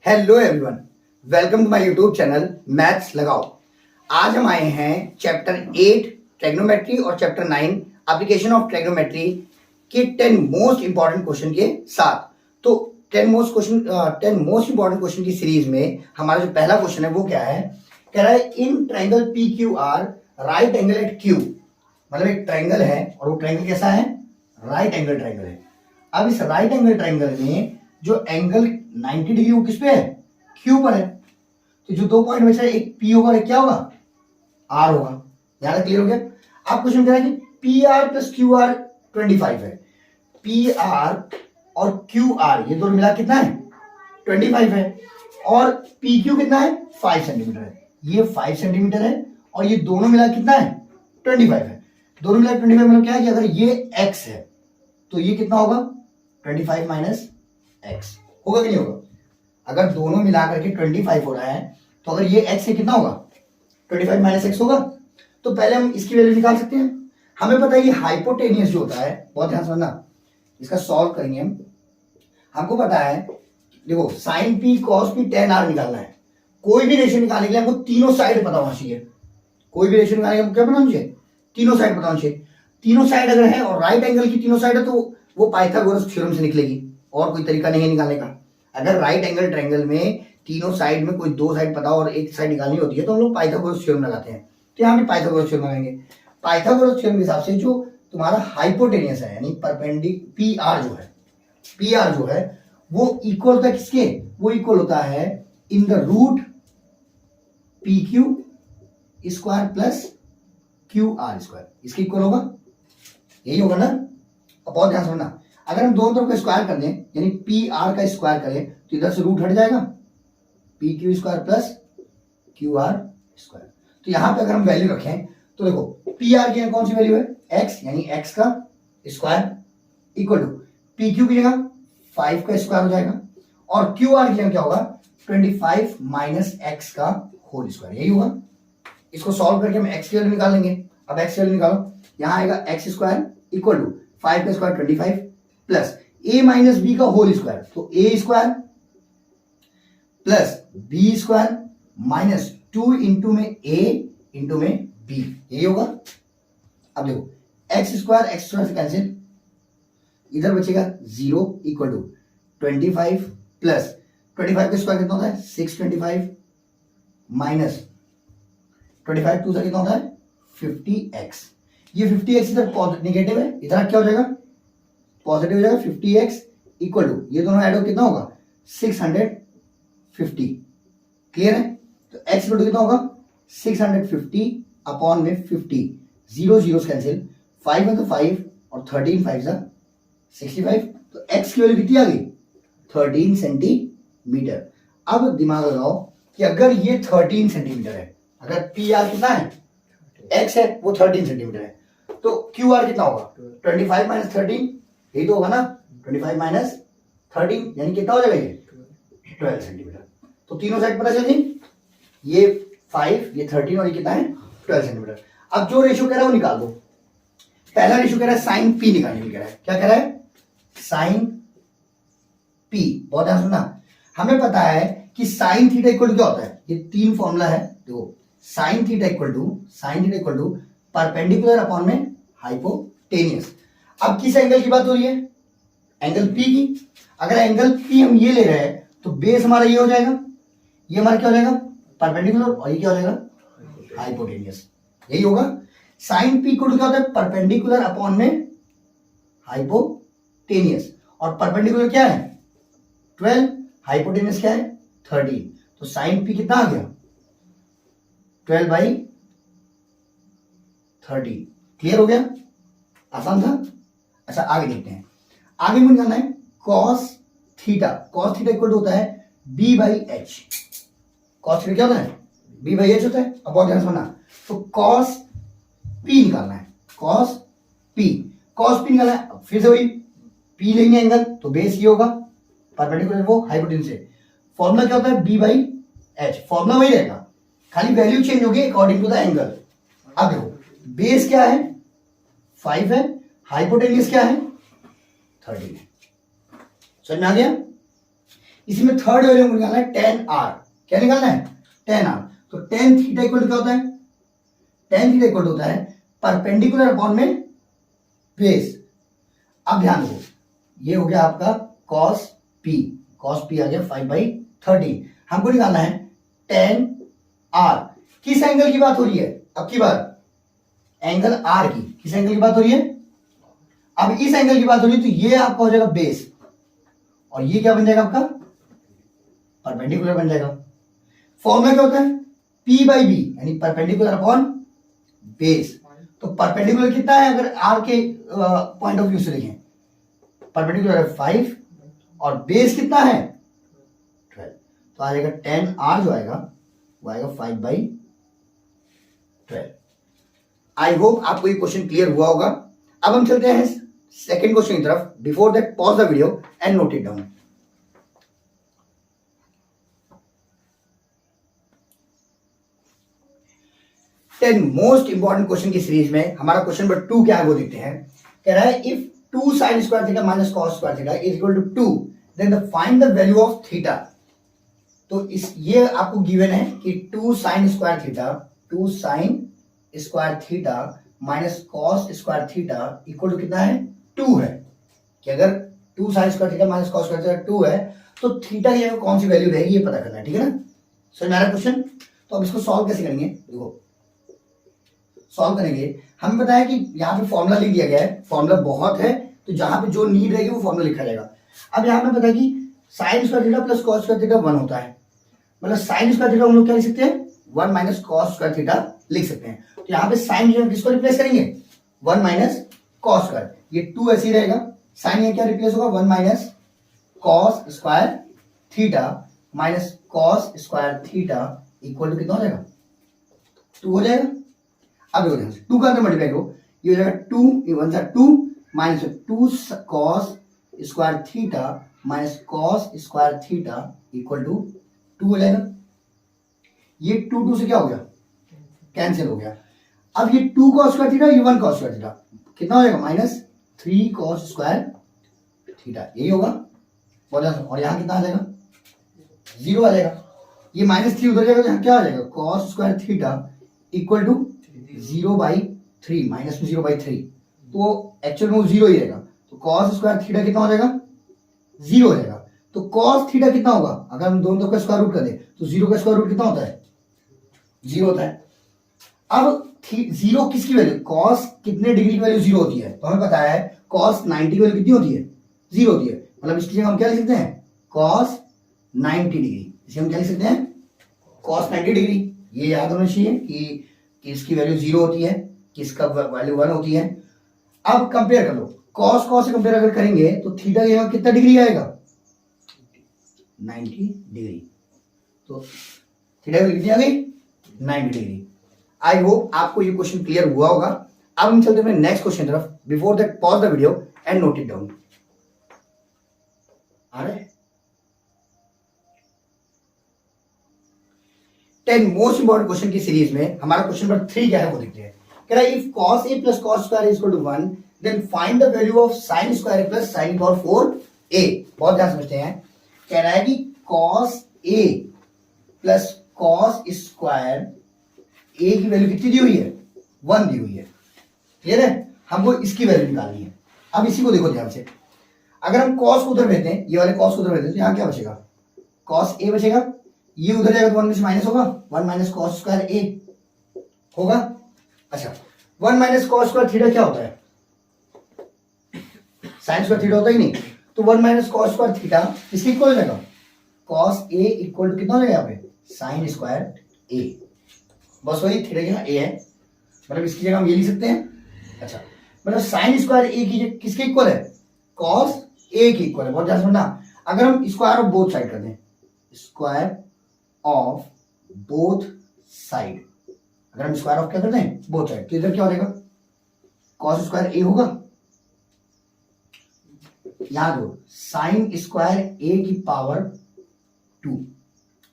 Hello everyone, welcome to my YouTube channel maths लगाओ। आज हम आए हैं चैप्टर 8 ट्रिग्नोमेट्री और चैप्टर 9 एप्लीकेशन ऑफ ट्रिग्नोमेट्री के 10 मोस्ट इंपॉर्टेंट क्वेश्चन के साथ। तो 10 मोस्ट इंपॉर्टेंट क्वेश्चन की सीरीज में हमारा जो पहला क्वेश्चन है वो क्या है, कह रहा है in triangle P Q R right angle at Q. मतलब एक ट्रायंगल है और वो ट्रायंगल कैसा है, राइट एंगल ट्रायंगल है। अब इस राइट एंगल ट्रायंगल में जो एंगल 90 डिग्री वो किस पे है, क्यू पर है। तो जो दो पॉइंट बचा है, एक पी होगा और एक क्या होगा, आर होगा। यहां तक क्लियर हो गया। आप क्वेश्चन कह रहे हैं कि P R plus Q are 25 है। पी आर और क्यू आर ये दोनों मिला कितना है, 25 है। और पी क्यू कितना है, 5 सेंटीमीटर है। ये 5 सेंटीमीटर है और ये दोनों मिला कितना है, 25 है। दोनों मिला 25 मतलब क्या है कि अगर ये x है तो ये कितना होगा, 25 माइनस एक्स होगा कि नहीं होगा। अगर दोनों मिलाकर के 25 हो रहा है तो अगर ये x है कितना होगा, 25 माइनस एक्स होगा। तो पहले हम इसकी वैल्यू निकाल सकते हैं। हमें पता है ये हाइपोटेनियस जो होता है, बहुत ध्यान समझना, इसका सॉल्व करेंगे हम। हमको पता है, देखो sine P cos P tan R निकालना है। कोई भी रेशियो निकालने के लिए हमको तीनों साइड पता होना चाहिए। कोई भी रेशियो निकालने के लिए क्या पता होना चाहिए, तीनों साइड पता होना चाहिए। तीनों साइड अगर है और राइट एंगल की तीनों साइड है तो वो पाइथागोरस थ्योरम से निकलेगी, और कोई तरीका नहीं है निकालने का। अगर राइट एंगल ट्रायंगल में तीनों साइड में कोई दो साइड पता और एक साइड निकालनी होती है तो हम लोग पाइथागोरस थ्योरम लगाते हैं। तो यहाँ भी पाइथागोरस थ्योरम लगाएंगे। पाइथागोरस थ्योरम के हिसाब से जो तुम्हारा हाइपोटेनियस है यानी परपेंडिकुलर पी आर जो है वो इक्वल होता है किसके, वो इक्वल होता है in the root P Q square plus Q R square. इसके इक्वल होगा, यही होगा ना। अब बहुत ध्यान समझना, अगर हम दोनों तरफ का स्क्वायर कर दें यानी पी आर का स्क्वायर करें तो इधर से रूट हट जाएगा, P Q square plus Q R square. तो यहां पे अगर हम वैल्यू रखें तो देखो पी आर की यहाँ कौन सी वैल्यू है, एक्स, यानी एक्स का square equal to P Q की जगह 5 का स्क्वायर हो जाएगा, और क्यू आर की जगह क्या होगा, 25 माइनस एक्स का होल स्क्वायर, यही होगा। इसको सॉल्व करके हम एक्स की वैल्यू निकाल लेंगे। अब एक्स की वैल्यू निकालो, यहां आएगा एक्स स्क्वायर इक्वल टू 5 का square 25 plus A minus B का होल स्क्वायर, तो A square plus B square minus 2 into में ए इंटू में बी, यही होगा। अब देखो एक्स स्क्वायर से कैंसिल, इधर बचेगा 0 इक्वल टू 25 प्लस 25 का स्क्वायर कितना होता है, 625 माइनस 25 टू से कितना होता है 50x। ये 50x इधर नेगेटिव है, इधर क्या हो जाएगा, पॉजिटिव हो जाएगा। 50x इक्वल टू ये दोनों ऐड हो कितना होगा, 650। क्लियर है। तो x इक्वल टू कितना होगा, 650 अपॉन में 50, 0 0 कैंसिल, 5 है तो 5 और 13 5 जा 65। तो x की वैल्यू कितनी आ गई, 13 सेंटीमीटर। अब दिमाग लगाओ कि अगर ये 13 सेंटीमीटर है, अगर पी आर कितना है, x है वो 13 सेंटीमीटर है, तो क्यू आर कितना होगा, 25 माइनस 13, यही तो होगा ना, 25 माइनस 13 यानी कितना हो जाएगा ये 12 सेंटीमीटर। तो तीनों साइड पता चल गई, ये 5 ये 13 और ये कितना है 12 सेंटीमीटर। अब जो रेशियो कह रहा है वो निकाल दो। पहला रेशियो कह रहा है साइन पी निकालने के लिए, कह रहा है क्या कह रहा है, साइन पी। बहुत ध्यान सुनना, हमें पता है कि साइन थीटा इक्वल टू क्या होता है, ये तीन फॉर्मूला है। देखो sine theta equal to perpendicular upon में हाइपोटेनियस। अब किस एंगल की बात हो रही है, एंगल पी की। अगर एंगल पी हम ये ले रहे हैं तो बेस हमारा ये हो जाएगा, ये हमारा क्या हो जाएगा परपेंडिकुलर, और ये क्या हो जाएगा हाइपोटेनियस, यही होगा। साइन पी को क्या होता है, परपेंडिकुलर अपॉन में हाइपोटेनियस, और परपेंडिकुलर क्या है 12, हाइपोटेनियस क्या है 13। तो साइन पी कितना आ गया 12/13। क्लियर हो गया, आसान था। अच्छा आगे देखते हैं, आगे मुझे निकालना है cos theta. Cos theta equal होता है b/h। कॉस थीटा क्या होता है, b/h होता है। अब बहुत ध्यान से सुनना, तो कॉस p निकालना है, कॉस p निकालना है। फिर से वही p लेंगे एंगल, तो बेस ये होगा परपेंडिकुलर वो हाइपोटेन्यूस से। फॉर्मूला क्या होता है b/h, फॉर्मूला वही रहेगा, खाली वैल्यू चेंज होगी अकॉर्डिंग टू द एंगल। अब देखो बेस क्या है 5 है, हाइपोटेनियस क्या है 13 है। समझ में आ गया। इसी में थर्ड वैल्यू हमको निकालना है टेन आर। क्या निकालना है? Tan R. तो टेन थीटा इक्वल टू क्या होता है? टेन थीटा इक्वल होता है परपेंडिकुलर अपॉन में बेस। अब ध्यान दो, ये हो गया आपका कॉस पी। कॉस पी आ गया 5/13। हमको निकालना है टेन आर। किस एंगल की बात हो रही है? अब की बार एंगल आर की। किस एंगल की बात हो रही है? अब इस एंगल की बात हो रही है, तो ये आपका हो जाएगा बेस और ये क्या बन जाएगा आपका? परपेंडिकुलर बन जाएगा। फॉर्मूला क्या होता है? P बाई बी, यानी परपेंडिकुलर अपॉन बेस। तो परपेंडिकुलर कितना है अगर आर के पॉइंट ऑफ व्यू से देखें? परपेंडिकुलर है 5 और बेस कितना है? 12। तो आ जाएगा 10 आर जो आएगा वो आएगा 5/12। आई होप आपको ये क्वेश्चन क्लियर हुआ होगा। अब हम चलते हैं सेकंड क्वेश्चन की तरफ। Before that pause the video and note it down. 10 most important question की सीरीज में हमारा क्वेश्चन नंबर 2 क्या है वो देखते हैं। कह रहा है if 2 sin square theta minus cos square theta is equal to 2 then find the value of theta. तो इस ये आपको गिवन है कि 2 sin square theta minus cos square theta equal to कितना है? 2 है। कि अगर 2 sin square theta minus cos square theta 2 है तो थीटा की जगह कौन सी वैल्यू रहेगी ये पता करना है। ठीक है ना? समझ में आ रहा है क्वेश्चन? तो अब इसको सॉल्व कैसे करेंगे? देखो सॉल्व करेंगे, हमें पता है कि यहाँ पे फॉर्मूला लिख दिया गया है। फॉर्मूला बहुत है तो जहां पे जो नीड रहेगी वो फॉर्मूला लिखा जाएगा। अब यहाँ पे पता है कि sign square theta plus cos square theta 1 होता है। मतलब साइन स्क्वायर थीटा हम लोग क्या लिख सकते हैं? 1 माइनस कॉस स्क्वायर थीटा लिख सकते हैं। तो यहाँ पे साइन जो किसको रिप्लेस करेंगे? 1 माइनस कॉस स्क्वायर। ये 2 ऐसे ही रहेगा। साइन ये क्या रिप्लेस होगा? 1 minus cos square theta minus cos square theta equal to कितना हो जाएगा? 2 हो जाएगा। अब देखो ध्यान से 2 का अंदर मल्टीप्लाई करो, ये हो जाएगा 2 ये 1 सा 2 minus 2 cos square theta minus cos square theta equal to 2 हो जाएगा। ये 2 से क्या हो गया? कैंसिल हो गया। अब ये 2 cos स्क्वायर थीटा ये 1 cos स्क्वायर थीटा कितना हो जाएगा? Minus 3 cos square theta. यही होगा। और यहाँ कितना आ जाएगा? 0 आ जाएगा। ये -3 उधर जाएगा तो यहाँ क्या आ जाएगा? cos square theta equal to 0/3 minus में 0/3। तो एक्चुअल में वो 0 ही रहेगा। तो cos स्क्वायर थीटा कितना हो जाएगा? 0 हो जाएगा। तो cos थीटा कितना होगा? अगर हम दोनों का स्क्वायर रूट कर दें तो 0 का स्क्वायर रूट कितना होता है? 0 होता है। अब 0 किसकी वैल्यू? cos कितने डिग्री की वैल्यू 0 होती है? तो हमें पता है cos 90 की वैल्यू कितनी होती है? 0 होती है। मतलब इसकी जगह हम क्या लिख सकते हैं? cos 90 degree. इसे हम क्या लिख सकते हैं? cos 90 degree. ये याद होना चाहिए कि इसकी वैल्यू 0 होती है, किसका वैल्यू 1 होती है। अब कंपेयर कर लो, cos cos से कंपेयर अगर करेंगे तो थीटा की जगह कितना डिग्री आएगा? 90 डिग्री। तो थीटा की कितनी आ गई? 90 डिग्री। आई होप आपको ये क्वेश्चन क्लियर हुआ होगा। अब हम चलते हैं नेक्स्ट क्वेश्चन तरफ। Before that pause the video and note it down. आ रहे 10 मोस्ट इंपॉर्टेंट क्वेश्चन की सीरीज में हमारा क्वेश्चन नंबर 3 क्या है वो देखते हैं। कह रहा है if cos a plus cos square is equal to 1 then find the value of sin square a plus sin power 4a। बहुत ध्यान समझते हैं। कह रहा है कि cos a plus cos square a की वैल्यू कितनी दी हुई है? 1 दी हुई है। क्लियर है? हमको इसकी वैल्यू निकालनी है। अब इसी को देखो ध्यान से। अगर हम cos को उधर भेजते हैं, ये वाले cos को उधर भेजते हैं तो यहाँ क्या बचेगा? cos a बचेगा। ये उधर जाएगा तो 1 में से माइनस होगा। 1 माइनस कॉस स्क्वायर a होगा। अच्छा 1 माइनस कॉस स्क्वायर थीटा क्या होता है? साइन स्क्वायर थीटा होता ही नहीं। तो 1 माइनस कॉस स्क्वायर थीटा इसके इक्वल हो जाएगा। कॉस a इक्वल टू कितना हो जाएगा यहाँ पे? Sine square a। बस वही थीटा यहाँ a है, मतलब इसकी जगह हम ये लिख सकते हैं। अच्छा मतलब साइन स्क्वायर a की किसके इक्वल है? कॉस a की इक्वल है। बहुत ध्यान समझना। अगर हम स्क्वायर ऑफ बोथ साइड कर दें, स्क्वायर ऑफ बोथ साइड, अगर हम स्क्वायर ऑफ क्या कर दें? बोथ साइड, तो इधर क्या हो जाएगा? कॉस स्क्वायर a होगा। याद हो साइन स्क्वायर a की पावर 2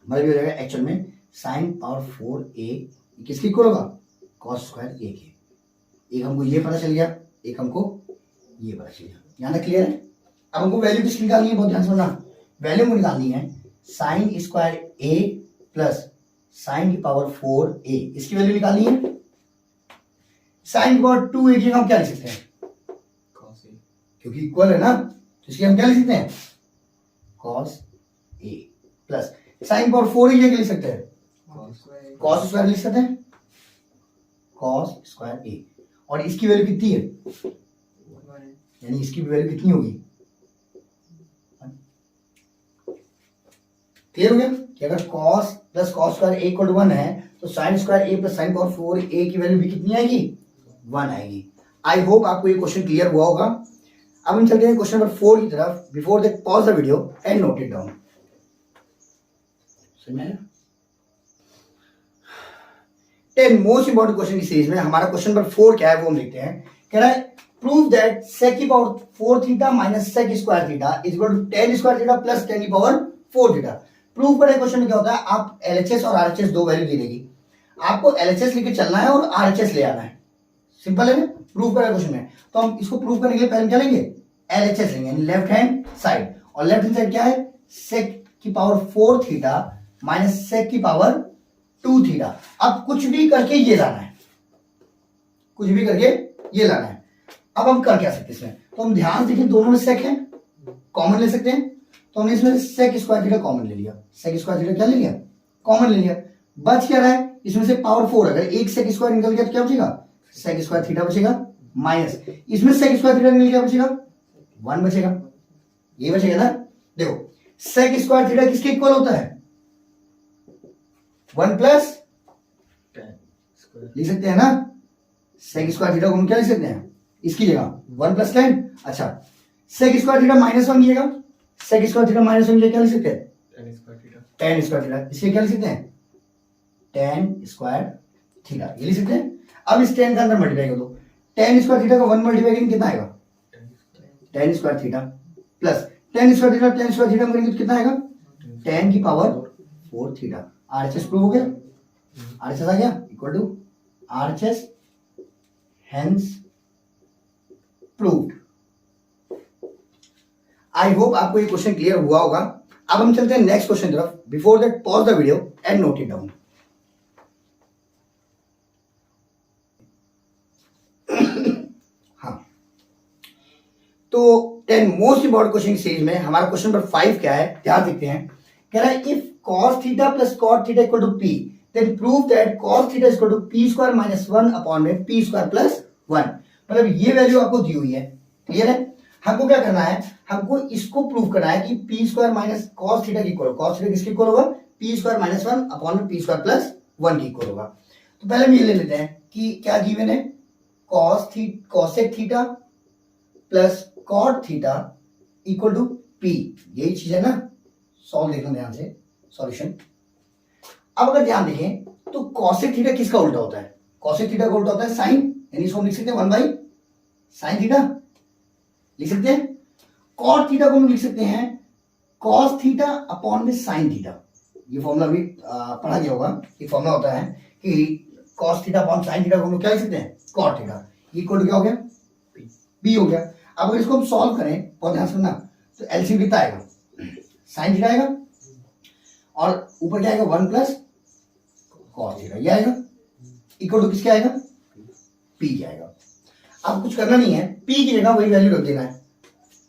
मतलब ये हो जाएगा एक्चुअल में साइन पावर 4a किसकी इक्वल होगा? कॉस स्क्वायर a के। एक हमको ये पता चल गया, एक हमको ये पता चल गया। यहाँ तक क्लियर है? अब हमको वैल्यू किसकी निकालनी है? बहुत ध्यान से समझना। वैल्यू को निकालनी है sign square A plus sign की पावर 4a, इसकी वैल्यू निकालनी है। साइन की पावर 2a की हम क्या लिख सकते हैं, क्योंकि इक्वल है ना, तो इसकी हम क्या लिख सकते हैं, cos A plus sine power 4a क्या लिख सकते हैं, कॉस स्क्वायर लिख सकते हैं, कॉस स्क्वायर ए। और इसकी वैल्यू कितनी है, यानी इसकी वैल्यू कितनी होगी, क्लियर हो गया कि अगर cos plus cos square A equal to 1 है तो sine square A plus sine power 4a की वैल्यू भी कितनी आएगी, 1 आएगी। आई होप आपको ये क्वेश्चन क्लियर हुआ होगा। अब हम चलते हैं क्वेश्चन नंबर 4 की तरफ। Before that pause the video and note it down. समझ आया? 10 मोस्ट इंपॉर्टेंट क्वेश्चन की सीरीज में हमारा क्वेश्चन नंबर 4 क्या है वो हम देखते हैं। कह रहा है प्रूव दैट sec की power 4 theta minus sec square theta is equal to tan square theta plus tan की पावर 4 थीटा। प्रूव करें क्वेश्चन में क्या होता है, आप LHS और RHS दो वैल्यू दे देगी, आपको LHS लेके चलना है और RHS ले आना है। सिंपल है ना, प्रूव करें क्वेश्चन में। तो हम इसको प्रूव करने के लिए पहले क्या लेंगे, LHS लेंगे, लेफ्ट हैंड साइड। और लेफ्ट हैंड साइड क्या है, sec की पावर 4 थीटा माइनस sec की पावर 2 थीटा। अब कुछ भी करके ये लाना है, कुछ भी करके ये लाना है। अब हम कर क्या सकते हैं इसमें, तो हम ध्यान से देखें, दोनों में sec है, कॉमन ले सकते हैं। तो हमने इसमें sec स्क्वायर थीटा कॉमन ले लिया, sec स्क्वायर थीटा क्या ले लिया, कॉमन ले लिया। बच क्या रहा है, इसमें से पावर 4, अगर एक sec स्क्वायर निकल गया तो क्या बचेगा, sec स्क्वायर थीटा बचेगा, माइनस इसमें sec स्क्वायर थीटा निकल क्या बचेगा, 1 बचेगा, ये बचेगा ना। देखो sec स्क्वायर थीटा किसके इक्वल होता है, 1 प्लस लिख सकते हैं ना, sec स्क्वायर थीटा को हम क्या लिख सकते हैं, इसकी जगह 1 प्लस 10। अच्छा sec स्क्वायर थीटा माइनस 1 कीजिएगा, sec स्क्वायर थीटा माइनस 1 क्या लिख सकते हैं, tan स्क्वायर थीटा, इसके क्या लिख सकते हैं, tan स्क्वायर थीटा, ये लिख सकते हैं। अब इस tan का अंदर मल्टीप्लाई कर दो, tan स्क्वायर थीटा का 1 मल्टीप्लाई करेंगे कितना आएगा, tan square theta plus tan square theta करेंगे तो कितना आएगा, tan की पावर 4 थीटा। RHS प्रूव हो गया, RHS आ गया equal to RHS hence proved. I hope आपको ये क्वेश्चन क्लियर हुआ होगा। अब हम चलते हैं नेक्स्ट क्वेश्चन तरफ। Before that pause the video and note it down. हाँ, तो 10 मोस्ट इंपॉर्टेंट क्वेश्चन की सीरीज में हमारा क्वेश्चन नंबर 5 क्या है, ध्यान देखते हैं। कह रहा है if cos theta plus cot theta equal to p then prove that cos theta equal to p square minus 1 upon में p स्क्वायर प्लस 1। मतलब ये वैल्यू आपको दी हुई है, क्लियर है। हमको क्या करना है, हमको इसको प्रूव करना है कि p square minus cos theta की इक्वल, cos थीटा किसके इक्वल होगा, p स्क्वायर माइनस 1 अपॉन में p स्क्वायर प्लस 1 की इक्वल होगा। तो पहले हम ये ले लेते हैं कि क्या गिवन है, cosec theta plus cot theta equal to p, यही चीज है ना। सॉल्व देखो ध्यान से सॉल्यूशन। अब अगर ध्यान देखें तो cosec थीटा किसका उल्टा होता है, cosec थीटा का उल्टा होता है साइन, यानी इसको हम लिख सकते हैं 1 बाई साइन थीटा लिख सकते हैं। cot थीटा को हम लिख सकते हैं cos थीटा अपॉन में साइन थीटा। ये फॉर्मूला भी पढ़ा गया होगा, ये फॉर्मूला होता है कि cos theta upon sine theta को हम क्या लिख सकते हैं, cot थीटा इक्वल टू क्या हो गया, b हो गया। अब अगर इसको हम सॉल्व करें, बहुत ध्यान से सुनना, तो एलसीएम कितना आएगा, साइन थीटा आएगा और ऊपर क्या आएगा 1 प्लस cos थीटा, ये आएगा इक्वल टू किसके आएगा, p के आएगा। अब कुछ करना नहीं है, p की जगह वही वैल्यू रख देना है।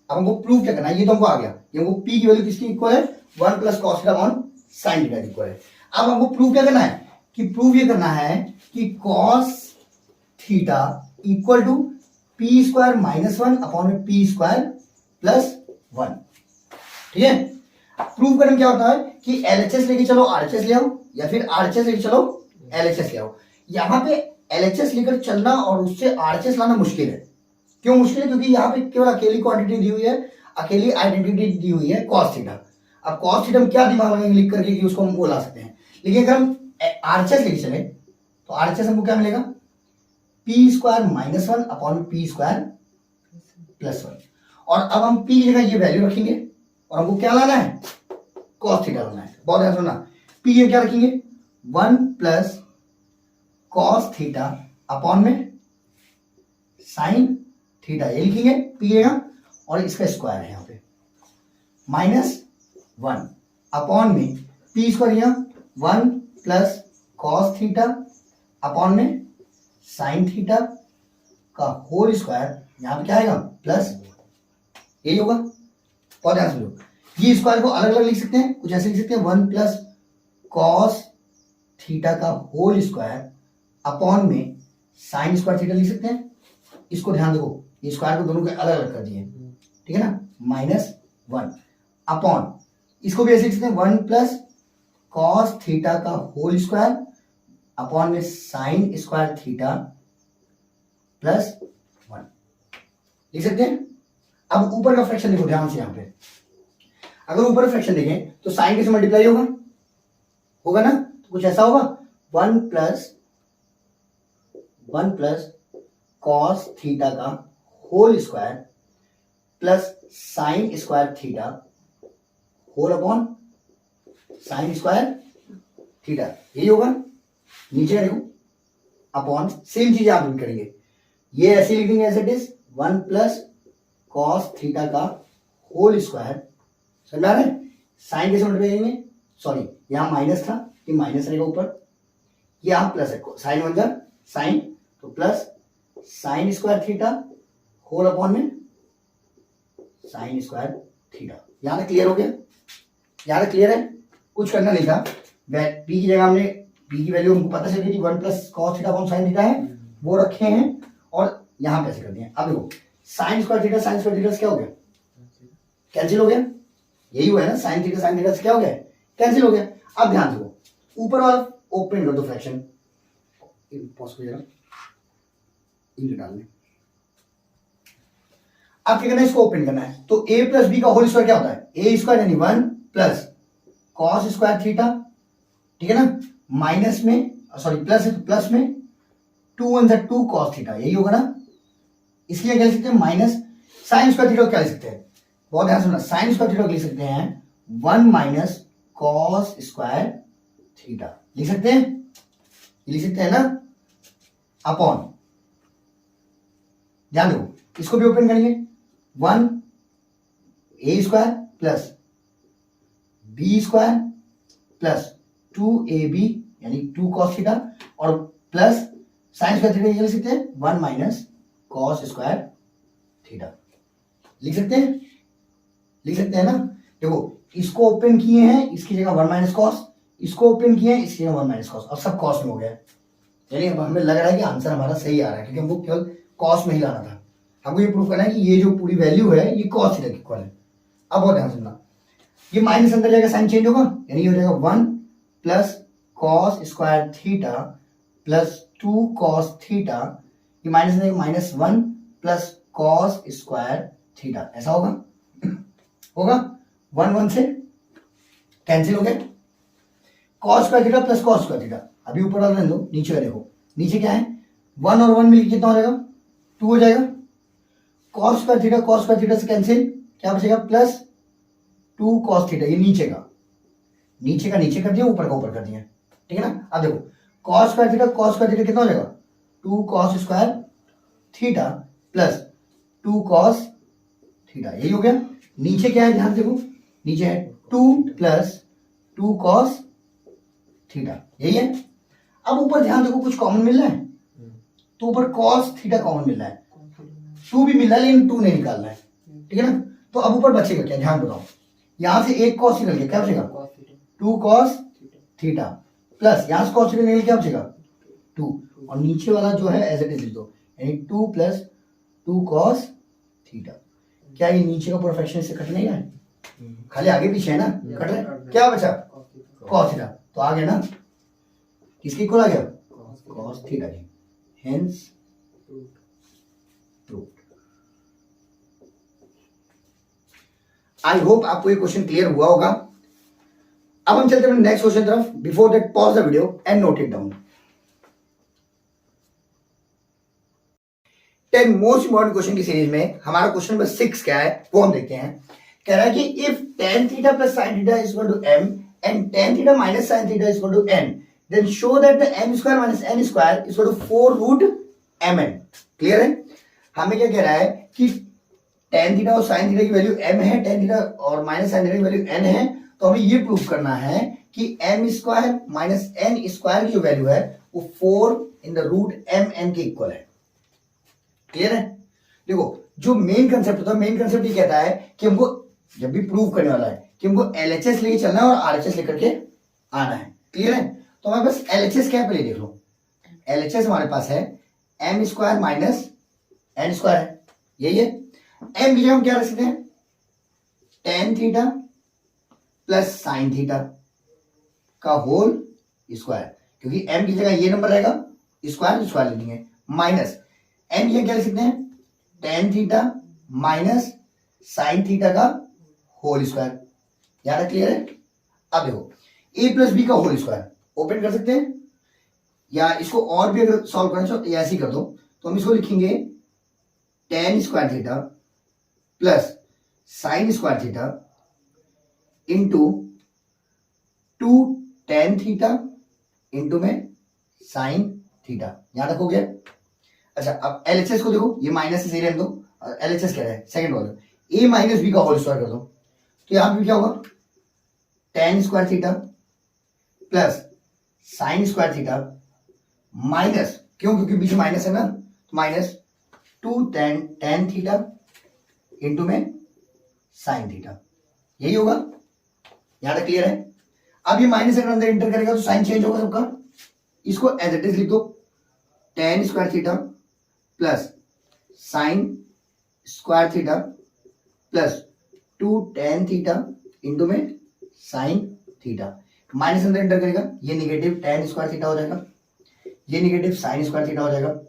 अब हमको प्रूव क्या करना है, ये तो हमको आ गया, ये हमको p की वैल्यू किसकी इक्वल है, 1 plus cos theta upon sine theta equal है। अब हमको प्रूव क्या करना है, कि प्रूव ये करना है कि cos theta equal to p square minus 1 upon में p स्क्वायर प्लस 1, ठीक है। प्रूव करने में क्या होता है कि LHS लेके चलो RHS ले आओ, या फिर RHS लेके चलो LHS ले आओ। यहाँ पे LHS लेकर चलना और उससे RHS लाना मुश्किल है। क्यों मुश्किल है, क्योंकि यहाँ पे केवल अकेली क्वांटिटी दी हुई है, अकेली आइडेंटिटी दी हुई है cos थीटा। अब cos थीटा हम क्या दिमाग लगाएंगे लिख करके कि उसको हम वो ला सकते हैं। लेकिन अगर हम RHS लेके चले तो RHS हमको क्या मिलेगा, p square minus 1 upon p square plus 1। और अब हम p की जगह ये वैल्यू रखेंगे और हमको क्या लाना है, cos थीटा लाना है। बहुत ध्यान सुनना, p ये क्या रखेंगे 1 प्लस cos थीटा अपॉन में साइन थीटा, ये लिखेंगे p जगह, और इसका स्क्वायर है यहाँ पे माइनस 1 अपॉन में पी स्क्वायर यहाँ 1 प्लस कॉस थीटा अपॉन में साइन थीटा का होल स्क्वायर, यहाँ पे क्या आएगा प्लस, यही होगा। और ध्यान से लो, ये स्क्वायर को अलग अलग लिख सकते हैं, कुछ ऐसे लिख सकते हैं 1 प्लस कॉस थीटा का होल स्क्वायर अपॉन में साइन स्क्वायर थीटा लिख सकते हैं। इसको ध्यान दो, ये स्क्वायर को दोनों के अलग अलग कर दिए, ठीक है ना, -1 अपॉन, इसको भी ऐसे लिख सकते हैं 1 प्लस कॉस थीटा का होल स्क्वायर अपॉन में साइन स्क्वायर थीटा प्लस 1 लिख सकते हैं। अब ऊपर का फ्रैक्शन देखो ध्यान से, यहां पे अगर ऊपर का फ्रैक्शन देखें तो साइन कैसे मल्टीप्लाई होगा ना, तो कुछ ऐसा होगा 1 प्लस कॉस थीटा का whole square plus sine square theta whole upon sine square theta, यही होगा। नीचे का देखो अपॉन, सेम चीज आप भी करेंगे, ये ऐसे लिख देंगे as it is 1 plus cos theta का होल स्क्वायर, समझ आ रहा है। साइन कैसे मल्टीप्लाई करेंगे, सॉरी यहां माइनस था, ये माइनस रहेगा ऊपर, ये यहां प्लस है, साइन 1 जा साइन, तो plus sine square theta whole upon में साइन स्क्वायर थीटा। यहां तक क्लियर हो गया, यहां तक क्लियर है, कुछ करना नहीं था। पी की जगह हमने पी की वैल्यू हमको पता चल गई थी 1 plus cos theta upon sine theta है, वो रखे हैं और यहां पे ऐसे कर दिए। अब देखो साइन स्क्वायर थीटा से क्या हो गया, कैंसिल हो गया, यही हुआ है ना, साइन थीटा से क्या हो गया, कैंसिल हो गया। अब ध्यान दो, ऊपर वाला ओपन कर दो फ्रैक्शन, पॉज कर जरा, इनके डालने, अब क्या करना है, इसको ओपन करना है। तो a प्लस बी का होल स्क्वायर क्या होता है, ए स्क्वायर यानी 1 प्लस कॉस स्क्वायर थीटा, ठीक है ना, माइनस में सॉरी प्लस है तो प्लस में 2 1 2 कॉस थीटा, यही होगा ना। इसलिए क्या लिख सकते हैं माइनस साइन स्क्वायर थीटा, क्या लिख सकते हैं, बहुत ध्यान सुनना, साइन स्क्वायर थीटा लिख सकते हैं 1 माइनस कॉस स्क्वायर थीटा, लिख सकते हैं, लिख सकते हैं ना, अपॉन, ध्यान दो इसको भी ओपन करेंगे 1 A square plus B square plus 2ab यानी 2 कॉस थीटा और प्लस साइन स्क्वायर थीटा, ये लिख सकते हैं 1 माइनस कॉस स्क्वायर थीटा, लिख सकते हैं, लिख सकते हैं ना। देखो इसको ओपन किए हैं, इसकी जगह 1 माइनस कॉस, इसको ओपन किए हैं, इसकी जगह 1 माइनस कॉस, और सब कॉस में हो गया, यानी अब हमें लग रहा है कि आंसर हमारा सही आ रहा है, क्योंकि हमको केवल कॉस में ही लाना था। हमको ये प्रूफ करना है कि ये जो पूरी वैल्यू है ये कॉस थीटा की इक्वल है। अब बहुत ध्यान सुनना, ये माइनस अंदर जाएगा, साइन चेंज होगा, यानी हो जाएगा 1 plus cos square theta plus 2 cos theta, ये माइनस अंदर minus 1 plus cos square theta, ऐसा होगा, होगा 1 1 से कैंसिल हो गया, cos square theta plus cos square theta. अभी ऊपर वाला रहने दो, नीचे का देखो, नीचे क्या है 1 और 1 मिलकर कितना हो जाएगा 2 हो जाएगा, कॉस स्क्वायर थीटा से कैंसिल, क्या बचेगा प्लस 2 कॉस थीटा, ये नीचे का नीचे कर दिया, ऊपर का ऊपर कर दिया, ठीक है ना। अब देखो कॉस स्क्वायर थीटा कितना हो जाएगा 2 cos square theta plus 2 cos theta, यही हो गया। नीचे क्या है ध्यान देखो, नीचे है 2 प्लस 2 कॉस थीटा, यही है। अब ऊपर ध्यान देखो कुछ कॉमन मिल रहा है, तो ऊपर कॉस थीटा कॉमन मिल रहा है, 2 भी मिल रहा है लेकिन 2 नहीं निकालना है, ठीक है ना। तो अब ऊपर बचेगा क्या, ध्यान बताओ, यहां से एक कॉस निकल गया, क्या बचेगा 2 कॉस थीटा प्लस यहां से कॉस थीटा निकल क्या बचेगा 2, और नीचे वाला जो है एज इट इज लिख दो, यानी 2 प्लस 2 कॉस थीटा। क्या ये नीचे का परफेक्शन से कट नहीं रहा है, खाली आगे पीछे है ना, कट रहा है, क्या बचा कॉस थीटा, तो आ गया ना, किसके इक्वल आ गया कॉस थीटा की, हेंस प्रूव्ड। आई होप आपको ये क्वेश्चन क्लियर हुआ होगा। अब हम चलते हैं नेक्स्ट क्वेश्चन तरफ। Before that pause the video and note it down. 10 most important question की सीरीज में हमारा क्वेश्चन नंबर 6 क्या है वो हम देखते हैं। कह रहा है कि if tan theta plus sin theta is equal to m and tan theta minus sin theta is equal to n, then show that the m square minus n square is equal to 4 root mn। Clear है, हमें क्या कह रहा है कि tan theta और sin theta की value m है, tan थीटा और माइनस sin थीटा की वैल्यू n है, तो हमें ये प्रूव करना है कि M square minus N square की जो वैल्यू है वो 4 in the root M N के इक्वल है। क्लियर है? देखो जो मेन कंसेप्ट होता है, मेन कंसेप्ट ये कहता है कि हमको जब भी प्रूव करने वाला है कि हमको एलएचएस लेके चलना है और आरएचएस लेकर के आना है। क्लियर है? तो हमारे पास एलएचएस क्या है पहले देख लो। एलएचएस हमारे पास है M square minus N square है, यही है। एम की जगह हम क्या रख सकते हैं, tan theta plus sine theta का होल स्क्वायर, क्योंकि एम की जगह ये नंबर रहेगा, स्क्वायर स्क्वायर लेंगे, माइनस एन की जगह क्या लिख सकते हैं, tan theta minus sine theta का होल स्क्वायर। याद है? क्लियर है? अब देखो ए प्लस बी का होल स्क्वायर ओपन कर सकते हैं, या इसको और भी अगर सॉल्व करना चाहो तो ऐसे ही कर दो। तो हम इसको लिखेंगे ten square theta plus sine square theta into two ten theta into में साइन थीटा। यहां तक हो गया। अच्छा अब एलएचएस को देखो, ये माइनस से सही रहने दो, एलएचएस क्या है सेकंड वाला, ए माइनस बी का होल स्क्वायर कर दो। तो यहां पे क्या होगा, ten square theta plus sine square theta minus, क्यों, क्योंकि बीच माइनस है ना, तो minus two ten theta into में साइन थीटा, यही होगा। यहां तक क्लियर है? अब ये माइनस अगर अंदर इंटर करेगा तो साइन चेंज होगा सबका। इसको एज इट इज लिख दो, ten square theta plus sine square theta plus two ten theta into में साइन थीटा। माइनस अंदर इंटर करेगा, ये निगेटिव टेन स्क्वायर थीटा हो जाएगा, ये निगेटिव साइन स्क्वायर थीटा हो जाएगा,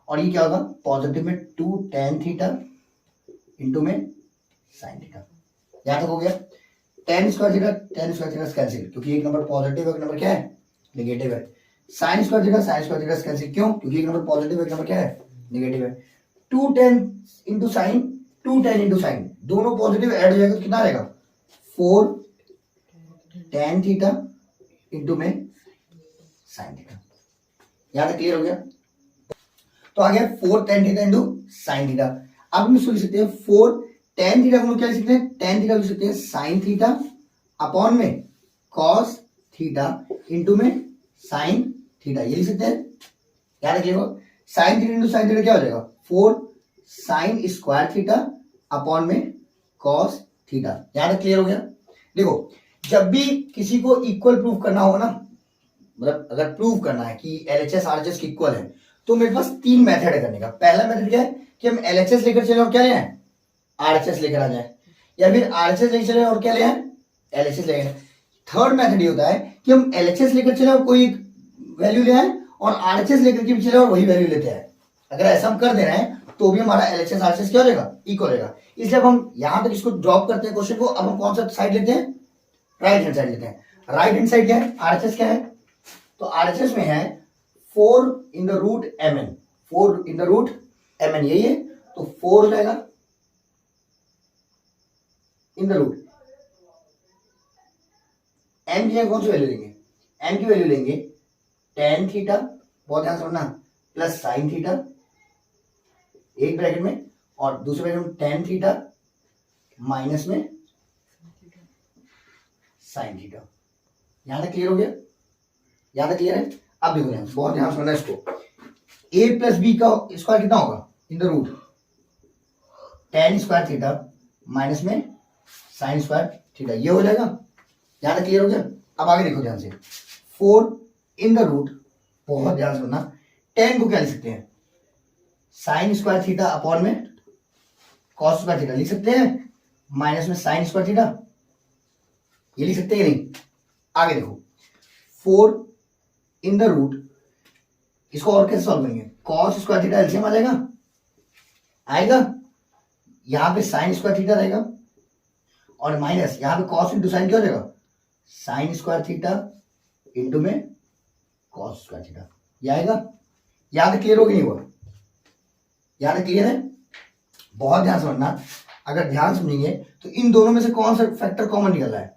और ये क्या होगा, पॉजिटिव में टू टेन थीटा इंटू में साइन थीटा। यहां तक हो गया। टेन स्क्वायर थीटा कैंसिल, क्योंकि एक नंबर पॉजिटिव है, एक नंबर क्या है, नेगेटिव है। साइन स्क्वायर थीटा कैंसिल, क्यों, क्योंकि एक नंबर पॉजिटिव है, एक नंबर क्या है, नेगेटिव है। Two tan into sine, two tan into sine, दोनों पॉजिटिव ऐड हो जाएगा तो कितना रहेगा, फोर टेन थीटा इंटू में साइन थीटा। यहां तक क्लियर हो गया? तो आ गया four tan theta into sine theta. अब हम इसको लिख सकते हैं फोर टेन थीटा को क्या लिख सकते हैं, टेन थीटा लिख सकते हैं साइन थीटा अपॉन में कॉस थीटा इंटू में साइन थीटा, ये लिख सकते हैं। याद रखिएगा sine theta into sine theta क्या हो जाएगा, four sine square theta upon में कॉस थीटा। यहां तक क्लियर हो गया? देखो जब भी किसी को इक्वल प्रूव करना होगा ना, मतलब अगर प्रूव करना है कि एलएचएस आरएचएस की इक्वल है, तो मेरे पास तीन मेथड है करने का। पहला मेथड क्या है कि हम एलएचएस लेकर चले और क्या ले आए, आरएचएस लेकर आ जाए, या फिर आरएचएस लेकर चले और क्या ले आए, एलएचएस ले आए। थर्ड मेथड ये होता है कि हम एलएचएस लेकर चले और कोई वैल्यू ले आए, और आरएचएस लेकर के भी चले और वही वैल्यू लेते हैं। अगर ऐसा हम कर दे रहे हैं तो भी हमारा एलएचएस आरएचएस क्या हो जाएगा, इक्वल रहेगा। इसलिए अब हम यहां तक इसको ड्रॉप करते हैं क्वेश्चन को। अब हम कौन सा साइड लेते हैं, राइट हैंड साइड लेते हैं। राइट हैंड साइड क्या है, आरएचएस क्या है, तो आरएचएस में है four in the root M N, four in the root M N, यही है। तो फोर हो जाएगा इन द रूट एम की कौन सी वैल्यू लेंगे, एम की वैल्यू लेंगे टेन थीटा, बहुत ध्यान से समझना, प्लस साइन थीटा एक ब्रैकेट में, और दूसरे ब्रैकेट में टेन थीटा माइनस में साइन थीटा। यहां तक क्लियर हो गया? यहां तक क्लियर है? अब देखो यहां बहुत ध्यान सुनना इसको, a प्लस बी का स्क्वायर कितना होगा, in the root tan square theta minus में साइन स्क्वायर थीटा, ये हो जाएगा। यहां तक क्लियर हो गया? अब आगे देखो ध्यान से, फोर इन द रूट, बहुत ध्यान सुनना, टेन को क्या लिख सकते हैं, साइन स्क्वायर थीटा अपॉन में कॉस स्क्वायर थीटा लिख सकते हैं, माइनस में साइन स्क्वायर थीटा, ये लिख सकते हैं नहीं। आगे देखो फोर इन द रूट, इसको और कैसे सॉल्व करेंगे, कॉस स्क्वायर थीटा एलसीएम आ जाएगा, आएगा, यहां पे साइन स्क्वायर थीटा रहेगा, और माइनस यहां पे कॉस इंटू साइन क्या हो जाएगा, साइन स्क्वायर थीटा इंटू में कॉस स्क्वायर थीटा, ये आएगा। यहां तक क्लियर हो गया नहीं हुआ? यहां तक क्लियर है? बहुत ध्यान समझना, अगर ध्यान समझेंगे तो इन दोनों में से कौन सा फैक्टर कॉमन निकल रहा है,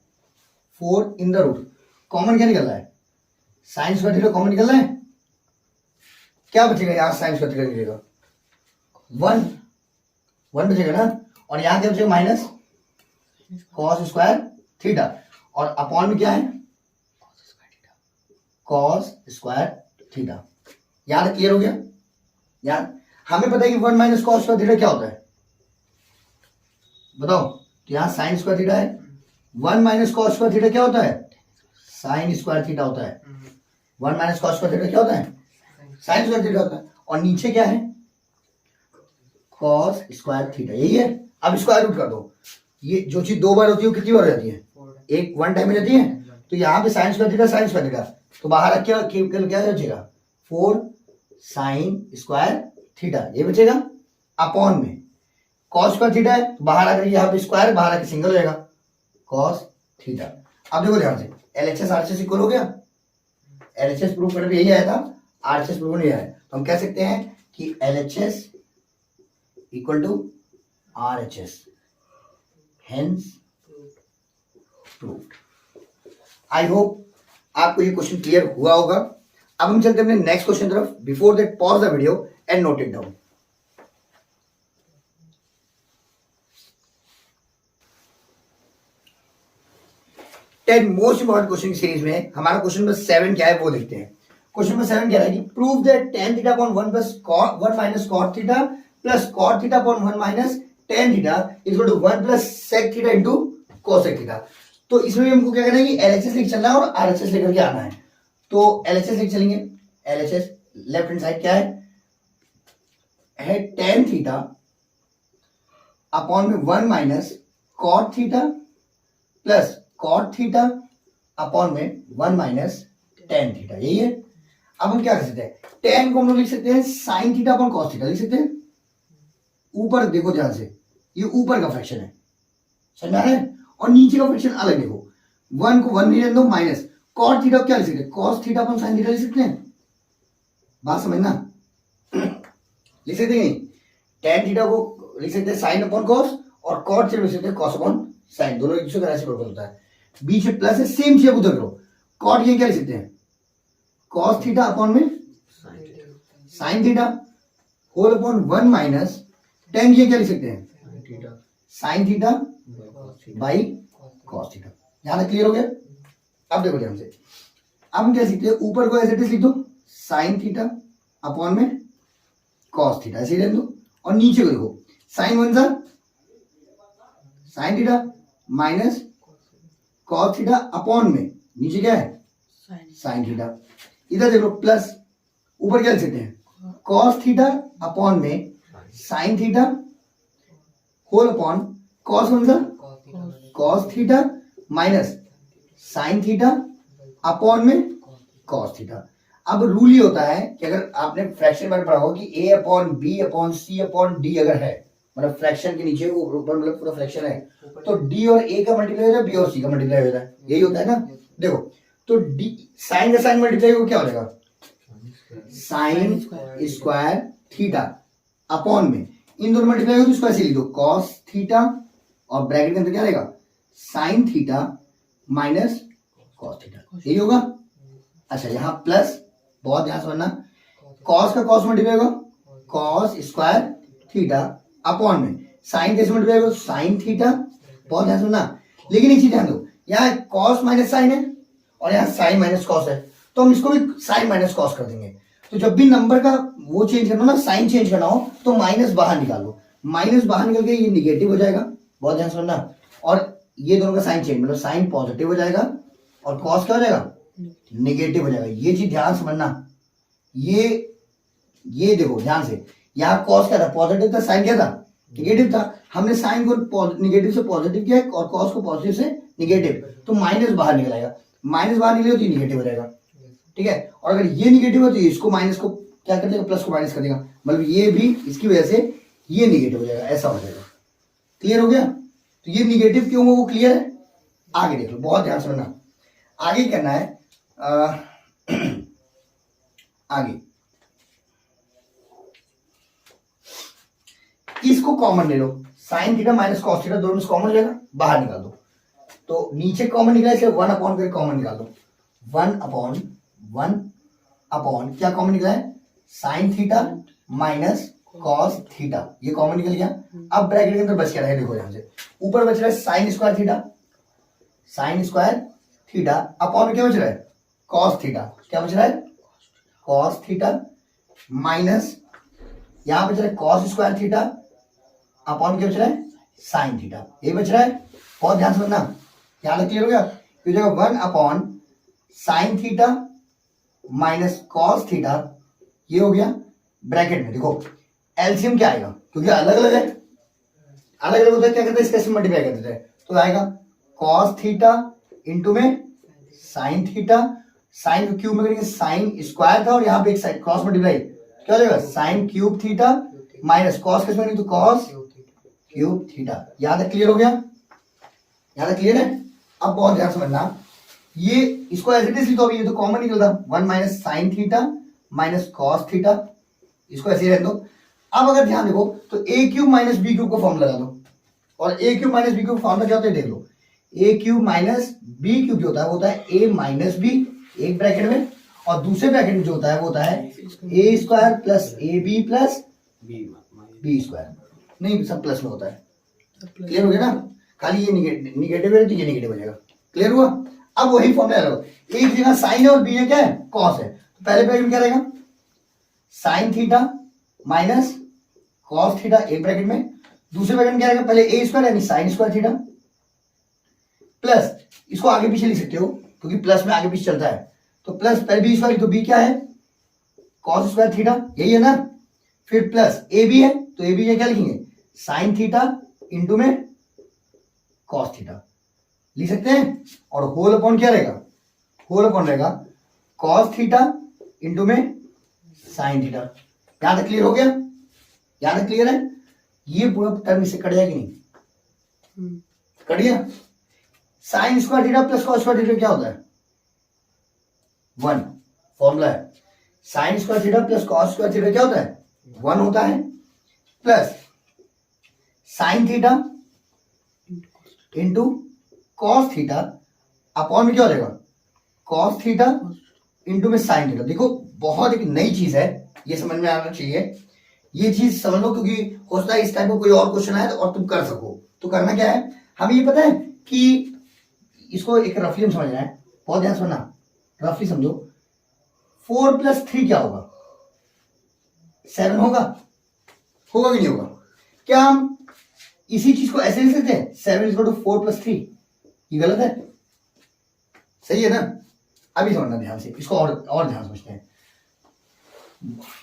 four in the root common क्या निकल रहा है, साइन स्क्वायर थीटा कॉमन निकल रहा है, क्या बचेगा यहां, साइन स्क्वायर थीटा निकलेगा, वन वन बचेगा ना, और यहां क्या बचेगा, माइनस कॉस स्क्वायर थीटा, और अपॉन में क्या है, कॉस स्क्वायर थीटा। यहां तक क्लियर हो गया। यार हमें पता है कि 1 माइनस कॉस स्क्वायर थीटा क्या होता है, बताओ। तो यहां साइन स्क्वायर थीटा है, 1 माइनस कॉस स्क्वायर थीटा क्या होता है, साइन स्क्वायर थीटा होता है। 1 माइनस कॉस स्क्वायर थीटा क्या होता है, साइन स्क्वायर थीटा होता है। और नीचे क्या है, कॉस स्क्वायर थीटा, यही है। अब स्क्वायर रूट कर दो, ये जो चीज दो बार होती है वो कितनी बार हो जाती है, एक 1 टाइम में जाती है। तो यहाँ पे sign square theta sine square theta, तो बाहर रख के क्या बचेगा, 4 साइन स्क्वायर थीटा, ये बचेगा। अपॉन में कॉस स्क्वायर थीटा है, तो बाहर आकर यहाँ पे स्क्वायर, बाहर आकर सिंगल हो जाएगा, कॉस थीटा। अब देखो ध्यान से, एलएचएस आरएचएस इक्वल हो गया। एलएचएस प्रूफ करने पे यही आया था, आरएचएस प्रूफ नहीं आया। तो हम कह सकते हैं कि LHS equal to RHS, hence proved. I hope आपको ये क्वेश्चन क्लियर हुआ होगा। अब हम चलते हैं अपने नेक्स्ट क्वेश्चन तरफ। Before that pause the video and note it down. Ten most important question series में हमारा क्वेश्चन नंबर 7 क्या है वो देखते हैं। क्वेश्चन नंबर 7 क्या है कि prove that tan theta upon 1 plus 1 minus cot theta plus cot theta upon 1 minus tan theta is equal to 1 plus sec theta into cosec theta. तो इसमें भी हमको क्या करना है कि एलएचएस लेके चलना है और आरएचएस लेकर के आना है। तो एलएचएस लेके चलेंगे। एलएचएस लेफ्ट हैंड साइड क्या है tan थीटा अपॉन में 1 minus cot theta plus cot theta upon में 1 माइनस tan थीटा, यही है। अब हम क्या कर सकते हैं, tan को हम लोग लिख सकते हैं sin theta upon cos theta लिख सकते हैं। ऊपर देखो ध्यान से, ये ऊपर का फ्रैक्शन है, समझ में आ रहा है। और नीचे का फ्रैक्शन अलग देखो, 1 को 1 नहीं रहने दो, माइनस cot थीटा क्या लिख सकते हैं, cos theta upon sin theta लिख सकते हैं। बात समझना, लिख सकते हैं। tan थीटा को लिख सकते हैं sin अपॉन cos और cot थीटा लिख सकते हैं cos अपॉन sin, दोनों एक दूसरे का रेसिप्रोकल होता है। बीच में प्लस है, सेम चीज उधर करो। cot ये क्या लिख सकते हैं, cos थीटा अपॉन में sin theta whole upon 1 minus tan ये क्या लिख सकते हैं, sin theta by cos theta. यहां तक क्लियर हो गया। अब देखो ध्यान से, अब हम क्या सीखते हैं, ऊपर को ऐसे लिख दो sin थीटा अपॉन में cos थीटा, ऐसे ही लिख दो। और नीचे को देखो sin 1 सा sin theta minus cos theta upon में नीचे क्या है sin थीटा। इधर देखो प्लस, ऊपर क्या लिख सकते हैं cos थीटा अपॉन में sin theta whole upon cos 1 सा cos theta minus sin theta upon में cos थीटा। अब रूल ये होता है कि अगर आपने फ्रैक्शन में पढ़ा हो कि a upon b upon c upon d अगर है, मतलब फ्रैक्शन के नीचे ऊपर मतलब पूरा फ्रैक्शन है, तो d और a का मल्टीप्लाई होता है, b और c का मल्टीप्लाई होता है, यही होता है ना। देखो तो d साइन का साइन मल्टीप्लाई हो क्या हो जाएगा, साइन स्क्वायर थीटा अपॉन में इन दोनों मल्टीप्लाई हो तो स्क्वायर से लिख दो cos थीटा और ब्रैकेट के अंदर क्या रहेगा sin theta minus cos theta, यही होगा। अच्छा यहाँ प्लस, बहुत ध्यान से समझना, cos का cos मल्टीप्लाई होगा cos स्क्वायर थीटा अपॉन में sin कैसे मल्टीप्लाई होगा sin थीटा, बहुत ध्यान से सुनना। लेकिन एक चीज ध्यान दो, यहाँ cos माइनस साइन है और यहाँ sin माइनस cos है, तो हम इसको भी sin माइनस cos कर देंगे। तो जब भी नंबर का वो चेंज करना हो ना, साइन चेंज करना हो, तो माइनस बाहर निकालो, माइनस बाहर निकल के ये निगेटिव हो जाएगा, बहुत ध्यान से सुनना। और ये दोनों का साइन चेंज, मतलब साइन पॉजिटिव हो जाएगा और cos क्या हो जाएगा निगेटिव हो जाएगा। ये चीज ध्यान समझना। ये देखो ध्यान से, यहाँ cos क्या था पॉजिटिव था, साइन क्या था निगेटिव था। हमने साइन को निगेटिव से पॉजिटिव किया और cos को पॉजिटिव से निगेटिव, तो माइनस बाहर निकल आएगा, माइनस बाहर निकलेगा तो ये निगेटिव हो जाएगा, ठीक है। और अगर ये निगेटिव है तो इसको माइनस को क्या कर देगा, प्लस को माइनस कर देगा, मतलब ये भी इसकी वजह से ये निगेटिव हो जाएगा, ऐसा हो जाएगा। क्लियर हो गया। तो ये निगेटिव क्यों हो वो क्लियर है। आगे देख लो, बहुत ध्यान से सुनना। आगे करना है आगे इसको कॉमन ले लो, sine theta minus cos theta दोनों में कॉमन हो जाएगा, बाहर निकाल दो। तो नीचे कॉमन निकला इसलिए 1 अपॉन करके कॉमन निकाल दो, 1 अपॉन क्या कॉमन निकला है sign theta minus cos theta, ये कॉमन निकल गया। अब ब्रैकेट के अंदर बच क्या रहा है, देखो यहां से ऊपर बच रहा है sign square theta sine square theta upon में क्या बच रहा है, कॉस थीटा। क्या बच रहा है, कॉस थीटा माइनस यहां बच रहा है कॉस स्क्वायर थीटा अपॉन क्या बच रहा है, साइन थीटा। ये बच रहा है, बहुत ध्यान से समझना, ध्यान क्लियर हो गया। ये जगह 1 upon sine theta minus cos theta, ये हो गया ब्रैकेट में। देखो एलसीएम क्या आएगा, क्योंकि अलग अलग है, अलग अलग होता है, क्या करते हैं इसके मल्टीप्लाई कर देते हैं, तो आएगा कॉस थीटा इंटू में साइन थीटा, साइन को क्यूब में करेंगे साइन स्क्वायर था और यहाँ पे एक साइन क्रॉस मल्टीप्लाई, क्या हो जाएगा sine cube theta minus cos किस में तो कॉस क्यूब थीटा। यहाँ तक क्लियर हो गया, यहाँ तक क्लियर है। अब बहुत ध्यान समझना, ये इसको एज इट इज लिखो, ये तो कॉमन निकलता 1 minus sign theta minus cos theta, इसको ऐसे ही रहने दो। अब अगर ध्यान देखो तो A cube minus B cube को फॉर्मूला लगा दो, और A cube minus B cube formula क्या होता है देख लो, A cube minus B cube जो होता है वो होता है ए माइनस बी एक ब्रैकेट में, और दूसरे ब्रैकेट में जो होता है वो होता है A square plus A B plus B square. नहीं सब प्लस में होता है, क्लियर हो गया ना, खाली ये निगेटिव है तो ये निगेटिव हो जाएगा, क्लियर हुआ। अब वही फॉर्मूला लगाओ, एक जगह साइन है और बी है क्या है, कॉस है, तो पहले ब्रैकेट में क्या रहेगा sign theta minus cos theta एक ब्रैकेट में, दूसरे ब्रैकेट में क्या रहेगा पहले ए स्क्वायर यानी साइन स्क्वायर थीटा प्लस, इसको आगे पीछे लिख सकते हो क्योंकि प्लस में आगे पीछे चलता है, तो प्लस पहले बी स्क्वायर, तो बी क्या है कॉस स्क्वायर थीटा, यही है ना, फिर प्लस ए बी है तो ए बी क्या लिखेंगे साइन थीटा इंटू में कॉस थीटा लिख सकते हैं, और होल अपॉन क्या रहेगा, होल अपॉन रहेगा कॉस थीटा इंटू में साइन थीटा। यहां तक क्लियर हो गया, यहां तक क्लियर है। ये पूरा टर्म इससे कट जाएगी नहीं, कट गया। Sign square theta plus cos square theta क्या होता है 1, फॉर्मूला है sign square theta plus cos square theta क्या होता है 1 होता है, plus sine theta into cos theta upon में क्या हो जाएगा कॉस थीटा इंटू में साइन थीटा। देखो बहुत एक नई चीज है, ये समझ में आना चाहिए, ये चीज समझ लो, क्योंकि हो सकता है इस टाइप का कोई और क्वेश्चन आए और तुम कर सको। तो करना क्या है, हमें ये पता है कि इसको एक रफली समझना है, बहुत ध्यान समझना, रफली समझो 4 प्लस 3 क्या होगा 7 होगा, होगा कि नहीं होगा। क्या हम इसी चीज को ऐसे लिख सकते हैं 7 इज इक्वल टू 4 प्लस 3, ये गलत है, सही है ना। अभी समझना ध्यान से, इसको और ध्यान समझते हैं,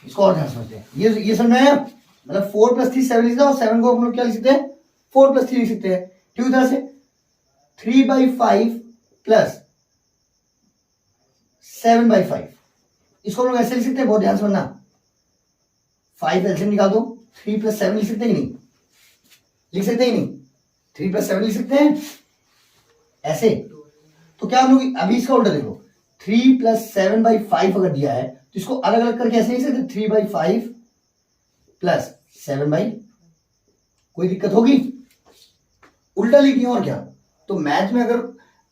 इसको और ध्यान समझते हैं, ये समझ में आया, मतलब 4 प्लस 3 7 लिख दो, और 7 को हम लोग क्या लिख सकते हैं 4 प्लस 3 लिख सकते हैं, ठीक है। तरह से 3/5 प्लस 7/5, इसको हम लोग ऐसे लिख सकते हैं, बहुत ध्यान से समझना, 5 एलसीएम निकाल दो, 3 प्लस 7 लिख सकते हैं कि नहीं, लिख सकते हैं कि नहीं, 3 प्लस 7 लिख सकते हैं ऐसे। तो क्या हम लोग अभी इसका उल्टा देखो, 3 प्लस 7/5 अगर दिया है तो इसको अलग अलग करके ऐसे लिख सकते 3/5 प्लस 7/, कोई दिक्कत होगी, उल्टा लिखनी और क्या। तो मैथ में अगर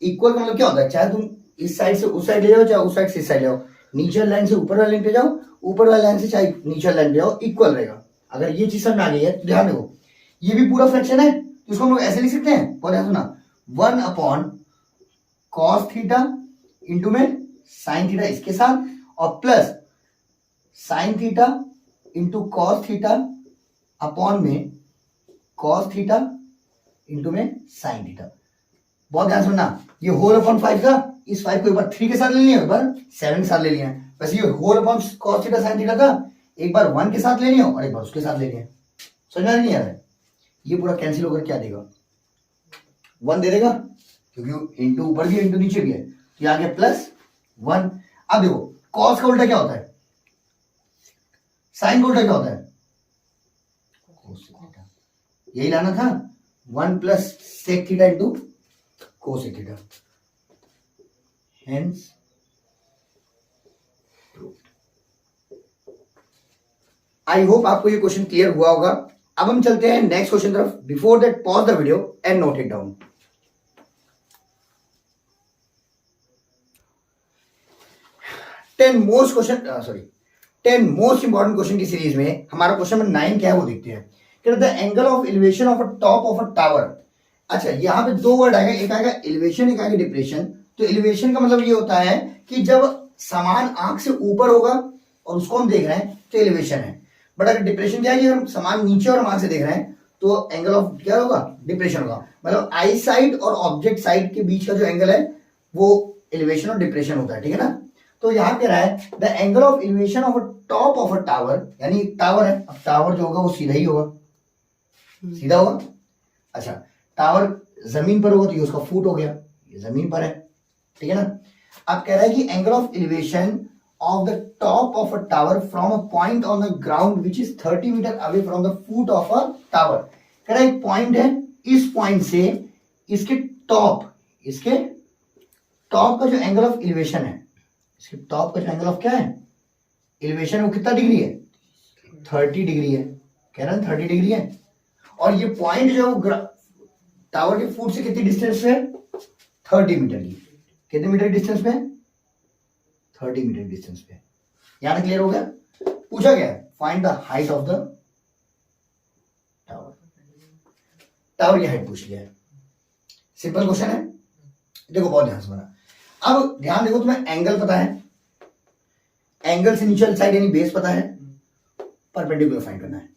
इक्वल का मतलब क्या होता है, चाहे तुम इस साइड से उस साइड ले जाओ, चाहे उस साइड से इस साइड ले जाओ, नीचे लाइन से ऊपर वाली लाइन पे जाओ, ऊपर वाली लाइन से चाहे नीचे लाइन पे जाओ, इक्वल रहेगा। अगर ये चीज समझ में आ गई है तो ध्यान देखो, ये भी पूरा फ्रैक्शन है, तो इसको हम लोग ऐसे लिख सकते हैं, बहुत ध्यान सुना, 1 अपॉन कॉस थीटा इंटू में साइन थीटा इसके साथ, और plus sine theta into cos theta upon में कॉस थीटा इंटू में साइन थीटा। बहुत ध्यान सुनना, ये होल अपॉन 5 था, इस 5 को एक बार 3 के साथ ले लिया, एक बार 7 के साथ ले लिया है, वैसे ये whole upon cos theta sine theta था, एक बार 1 के साथ ले लिया और एक बार उसके साथ ले लिया, समझ में नहीं आ रहा है। ये पूरा कैंसिल होकर क्या देगा 1 दे देगा, क्योंकि इंटू ऊपर भी है इंटू नीचे भी है, तो ये आ गया +1। अब देखो कॉस का उल्टा क्या होता है, साइन का उल्टा क्या होता है कोसेक थीटा, यही लाना था, 1 plus sec theta into cosec theta, hence I hope आपको ये क्वेश्चन क्लियर हुआ होगा। अब हम चलते हैं नेक्स्ट क्वेश्चन तरफ। Before that pause the video and note it down. 10 most important question की सीरीज में हमारा क्वेश्चन नंबर 9 क्या है वो देखते हैं। The angle of elevation of a top of a tower अच्छा, यहाँ पे दो वर्ड आएगा, एक आएगा एलिवेशन, एक आएगा डिप्रेशन। तो एलिवेशन का मतलब ये होता है कि जब सामान आंख से ऊपर होगा और उसको हम देख रहे हैं तो एलिवेशन है। बट अगर डिप्रेशन क्या है, अगर सामान नीचे और हम आंख से देख रहे हैं तो एंगल ऑफ क्या होगा, डिप्रेशन होगा। मतलब आई साइड और ऑब्जेक्ट साइड के बीच का जो एंगल है वो एलिवेशन और डिप्रेशन होता है, ठीक है ना। तो यहाँ कह रहा है the angle of elevation of a top of a tower, यानी टावर है, अब टावर जो होगा वो सीधा ही होगा, सीधा होगा। अच्छा, टावर जमीन पर होगा तो ये उसका फुट हो गया, ये जमीन पर है, ठीक है ना। अब कह रहा है कि angle of elevation of the top of a tower from a point on the ground which is 30 metre away from the foot of a tower. कह रहा है एक पॉइंट है, इस पॉइंट से इसके टॉप का जो एंगल ऑफ एलिवेशन है, इसके टॉप का जो एंगल ऑफ क्या है, एलिवेशन, वो कितना डिग्री है, 30 डिग्री है। कह रहा है 30 डिग्री है। और ये पॉइंट जो टावर के फुट से कितनी डिस्टेंस पे है, 30 मीटर की। कितने मीटर डिस्टेंस पे है, 30 मीटर डिस्टेंस पे। यहां क्लियर हो गया। पूछा गया find the height of the tower, tower की हाइट पूछ लिया है। सिंपल क्वेश्चन है, देखो बहुत ध्यान से बना। अब ध्यान देखो, तुम्हें एंगल पता है, एंगल से नीचे साइड यानी बेस पता है, परपेंडिकुलर फाइंड करना है।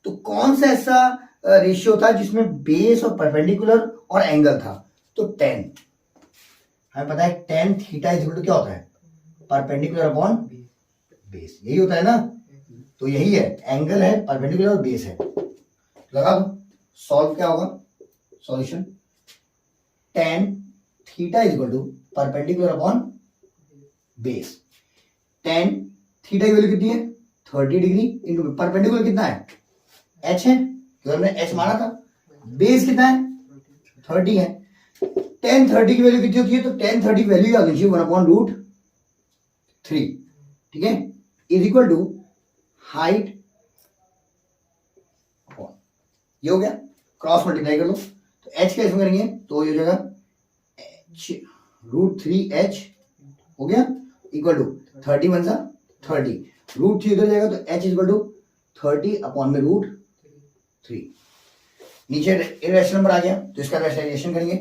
तो कौन सा ऐसा रेशियो था जिसमें बेस और परपेंडिकुलर और एंगल था, तो tan। हमें पता है tan theta is equal to क्या होता है, परपेंडिकुलर अपॉन बेस, यही होता है ना। तो यही है, एंगल है, परपेंडिकुलर और बेस है। लगा दो, सॉल्व क्या होगा, solution tan theta is equal to perpendicular upon base. tan theta की वैल्यू कितनी है, 30 डिग्री इंटू परपेंडिकुलर कितना है, h है, तो हमने h माना था। बेस कितना है, 30 है। tan 30 की वैल्यू कितनी होती है, तो tan 30 की वैल्यू आ गई 1/√3, ठीक है, इज इक्वल टू हाइट, ये हो गया, क्रॉस मल्टीप्लाई कर लो। तो h कैसे करेंगे, तो ये हो जाएगा h√3h हो गया, इक्वल टू 30 वन सा 30, √3 इधर जाएगा तो h इक्वल टू 30 अपॉन में √3। नीचे रेशनल नंबर आ गया तो इसका रैशनलाइजेशन करेंगे।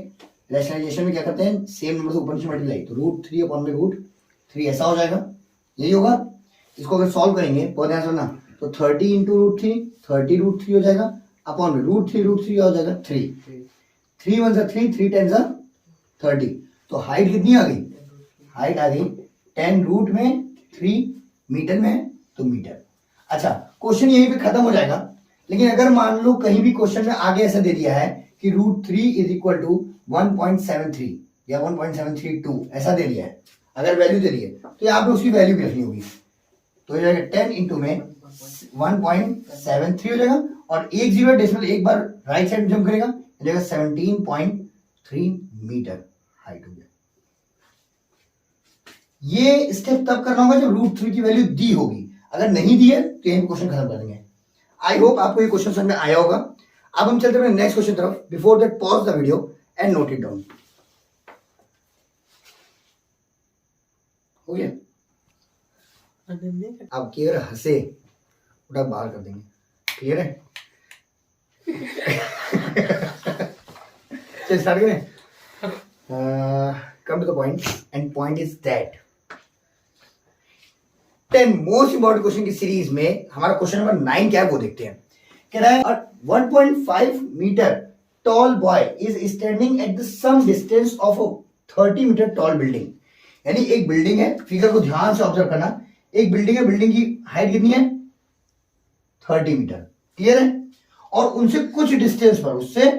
रैशनलाइजेशन में क्या करते हैं, सेम नंबर से ऊपर नीचे मल्टीप्लाई, तो √3 अपॉन में √3 ऐसा हो जाएगा, यही होगा। इसको अगर सॉल्व करेंगे बहुत ध्यान से सुनना, तो 30 इंटू √3, 30 √3 हो जाएगा, अपॉन में √3 हो जाएगा 3, 3 वन सा 3, 3 10 सा 30। तो हाइट कितनी आ गई, हाइट आ गई 10 रूट में 3 मीटर में है तो मीटर। अच्छा, क्वेश्चन यहीं पे खत्म हो जाएगा। लेकिन अगर मान लो कहीं भी क्वेश्चन में आगे ऐसा दे दिया है कि √3 इज इक्वल टू 1.73 या 1.732 ऐसा दे दिया है, अगर वैल्यू दे दी है तो यहाँ पे उसकी वैल्यू भी रखनी होगी। तो ये 10 इंटू में 1.73 हो जाएगा, और एक जीरो डेसिमल एक बार राइट साइड में जंप करेगा, 17.3 मीटर हाइट हो गया। ये स्टेप तब करना होगा जब √3 की वैल्यू दी होगी, अगर नहीं दी है तो यही क्वेश्चन खत्म कर देंगे। आई होप आपको ये क्वेश्चन समझ में आया होगा। अब हम चलते हैं नेक्स्ट क्वेश्चन तरफ। Before that pause the video and note it down. हो गया, अब क्लियर, हंसे उठा बाहर कर देंगे, क्लियर है। चलिए स्टार्ट करें। Come to the point, and point is that 10 most important question की सीरीज में हमारा क्वेश्चन नंबर 9 क्या है वो देखते हैं। कह रहा है 1.5 metre tall boy is standing at the some distance of 30 metre tall building. यानी एक बिल्डिंग है, फिगर को ध्यान से ऑब्जर्व करना, एक बिल्डिंग है, बिल्डिंग की हाइट कितनी है, 30 मीटर, क्लियर है। और उनसे कुछ डिस्टेंस पर, उससे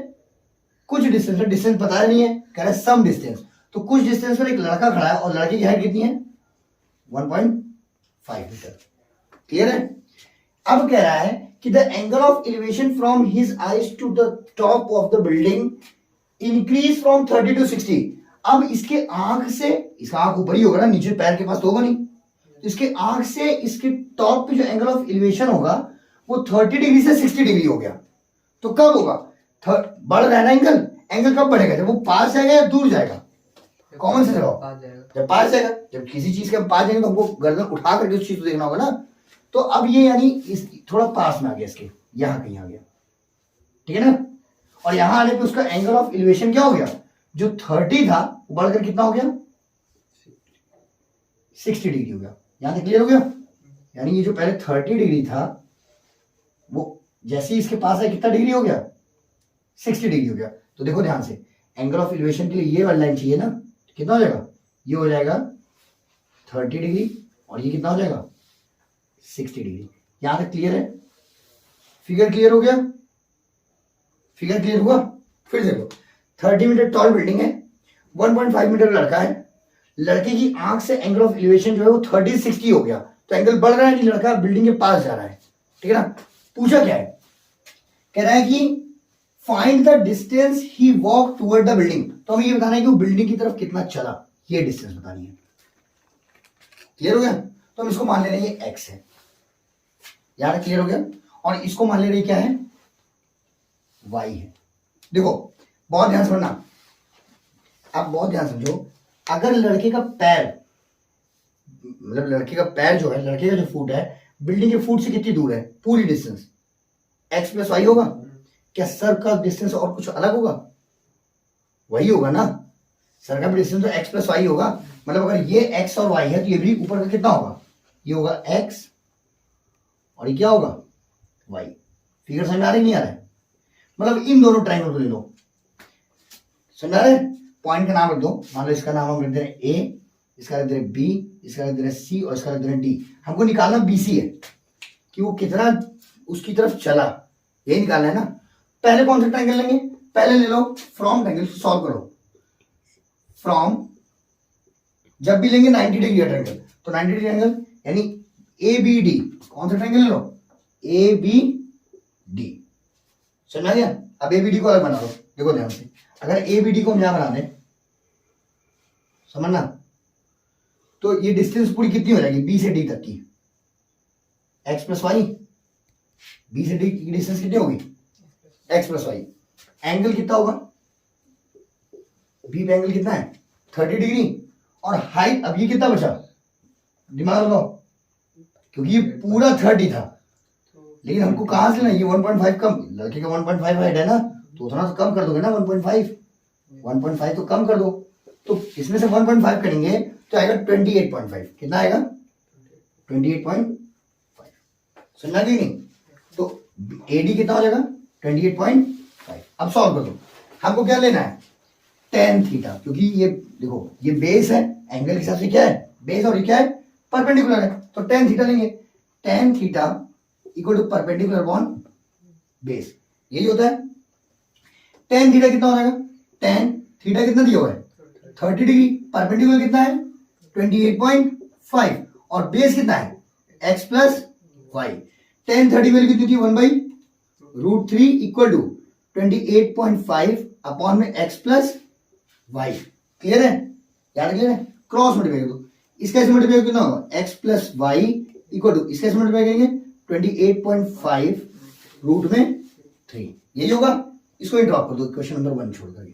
कुछ डिस्टेंस पर, डिस्टेंस पता नहीं है, कह रहा है सम डिस्टेंस, तो कुछ डिस्टेंस पर एक लड़का खड़ा है और लड़के की हाइट कितनी है, 1.5 मीटर, क्लियर है। अब कह रहा है कि the angle of elevation from his eyes to the top of the building increase from 30 to 60। अब इसके आंख से, इसका आंख ऊपर ही होगा ना, नीचे पैर के पास तो होगा नहीं, तो इसके आंख से इसके टॉप पे जो एंगल ऑफ एलिवेशन होगा वो 30 डिग्री से 60 डिग्री हो गया। तो कब होगा, बढ़ रहा है ना एंगल, एंगल कब बढ़ेगा, जब वो पास जाएगा या दूर जाएगा, कॉमन से जवाब, जब पास जाएगा। जब किसी चीज के हम पास जाएंगे तो हमको गर्दन उठा करके उस चीज को देखना होगा ना। तो अब ये यानी इस थोड़ा पास में आ गया, इसके यहां कहीं आ गया, ठीक है ना। और यहां आने पे उसका एंगल ऑफ एलिवेशन क्या हो गया, जो 30 था वो बढ़कर कितना हो गया 60 डिग्री हो गया। यहां तक क्लियर हो गया। यानी ये जो पहले 30 डिग्री था वो जैसे ही इसके पास है कितना डिग्री हो गया 60 डिग्री हो गया। तो देखो ध्यान से, एंगल ऑफ एलिवेशन के लिए ये वाली लाइन चाहिए ना, कितना हो जाएगा, ये हो जाएगा 30 डिग्री और ये कितना हो जाएगा 60 डिग्री। यहां तक क्लियर है, फिगर क्लियर हो गया, फिगर क्लियर हुआ। फिर देखो 30 मीटर टॉल बिल्डिंग है, 1.5 मीटर लड़का है, लड़के की आंख से एंगल ऑफ एलिवेशन जो है वो 30-60 हो गया, तो एंगल बढ़ रहा है कि लड़का बिल्डिंग के पास जा रहा है, ठीक है ना। पूछा क्या है, कह रहा है कि find the distance he walk toward the building. तो हमें ये बताना है कि वो बिल्डिंग की तरफ कितना चला, ये डिस्टेंस बतानी है। क्लियर हो गया। तो हम इसको मान ले रहे हैं ये x है, यार क्लियर हो गया। और इसको मान ले रहे क्या है y है। देखो बहुत ध्यान समझना, आप बहुत ध्यान समझो। अगर लड़के का पैर, मतलब लड़के का पैर जो है, लड़के का जो फुट है बिल्डिंग के फुट से कितनी दूर है, पूरी डिस्टेंस x प्लस वाई होगा। क्या सर का डिस्टेंस और कुछ अलग होगा, वही होगा ना, सर का भी डिस्टेंस तो x प्लस वाई होगा। मतलब अगर ये x और y है तो ये भी ऊपर का कितना होगा, ये होगा x और ये क्या होगा y। फिगर समझ आ रही नहीं आ रहा है, मतलब इन दोनों ट्रायंगल को ले लो, समझ आ रहा है। पॉइंट का नाम रख दो, मान लो इसका नाम हम रख दे रहे हैं a, इसका रख दे रहे हैं b, इसका रख दे रहे हैं c और इसका रख दे रहे हैं d। हमको निकालना bc है कि वो कितना उसकी तरफ चला, ये निकालना है ना। पहले कौन सा ट्रायंगल लेंगे, पहले ले लो फ्रॉम ट्रायंगल, सॉल्व करो। फ्रॉम जब भी लेंगे 90 डिग्री का ट्रायंगल, तो 90 डिग्री ट्रायंगल यानी ABD, कौन सा ट्रायंगल ले लो ABD, समझ आ गया। अब ABD को अलग बना लो, देखो ध्यान से, अगर ABD को हम यहां बना दें, समझना, तो ये डिस्टेंस पूरी कितनी हो जाएगी B से D तक की, x प्लस वाई, B से D की डिस्टेंस कितनी होगी x प्लस वाई। एंगल कितना होगा, B पे एंगल कितना है 30 डिग्री, और हाइट अब ये कितना बचा, दिमाग लगाओ, क्योंकि ये पूरा 30 था, लेकिन हमको कहां से लेना, ये 1.5 कम, लड़के का 1.5 हाइट है ना, तो उतना तो कम कर दोगे ना, 1.5 तो कम कर दो। तो इसमें से 1.5 करेंगे तो आएगा 28.5, कितना आएगा 28.5, समझना कि नहीं। तो AD कितना हो जाएगा 28.5। अब सॉल्व कर दो, हमको क्या लेना है tan थीटा, क्योंकि ये देखो ये बेस है, एंगल के हिसाब से क्या है बेस, और ये क्या है परपेंडिकुलर है, तो tan थीटा लेंगे। tan theta equal to perpendicular upon base, यही होता है। tan थीटा कितना हो जाएगा, tan थीटा कितना दिया हुआ है 30 डिग्री, परपेंडिकुलर कितना है 28.5, और बेस कितना है x plus Y. tan 30 value कितनी थी 1/√3 इक्वल टू 28.5 अपॉन में x प्लस वाई। क्लियर है, याद क्लियर है। क्रॉस मल्टीप्लाई करो, इसका ऐसे मल्टीप्लाई कितना होगा x plus Y equal to, इसका ऐसे मल्टीप्लाई करेंगे 28.5 रूट में 3, यही होगा। इसको ही ड्रॉप कर दो क्वेश्चन नंबर 1 छोड़ करके,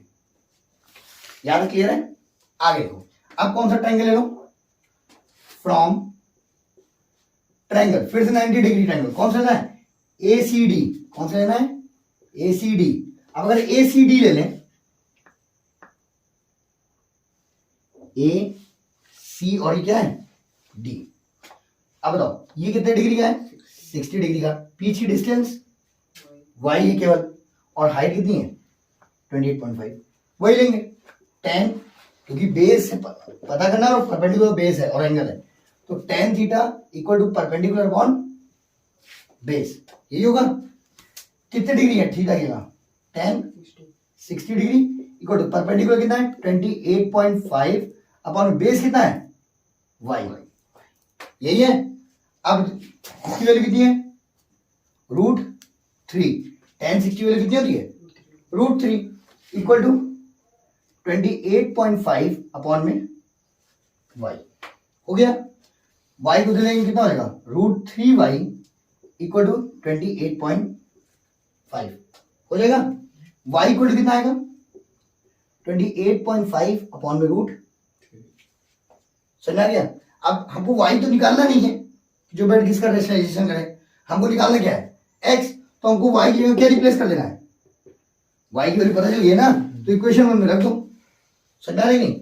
याद क्लियर है। आगे देखो, अब कौन सा ट्रायंगल ले लो, फ्रॉम ट्रायंगल, फिर से 90 डिग्री ट्रायंगल, कौन सा लेना है ACD, कौन सा लेना है ACD। अब अगर ACD ले लें, A C और ये क्या है D। अब बताओ ये कितने डिग्री का है 60 डिग्री का, पीछे की डिस्टेंस y है केवल, और हाइट कितनी है 28.5, वही लेंगे। tan, क्योंकि बेस है पता करना, और परपेंडिकुलर बेस है और एंगल है, तो tan theta equal to perpendicular upon base, यही होगा। कितने डिग्री है थीटा की, tan 60 degree equal to perpendicular कितना है 28.5 अपॉन बेस कितना है y, यही है। अब इसकी वैल्यू कितनी है √3, tan 60 वैल्यू कितनी होती है √3 इक्वल टू 28.5 अपॉन में y, हो गया। y को देंगे कितना हो जाएगा √3y इक्वल टू 28.5 हो जाएगा। y इक्वल टू कितना आएगा 28.5 अपॉन में √3, समझ आ गया। अब हमको y तो निकालना नहीं है, जो बैठ किसका रेशनलाइजेशन करे, हमको निकालना क्या है x, तो हमको y की जगह क्या रिप्लेस कर देना है y की वैल्यू पता चली है ना, तो इक्वेशन 1 में रख दो, समझ आ रही नहीं?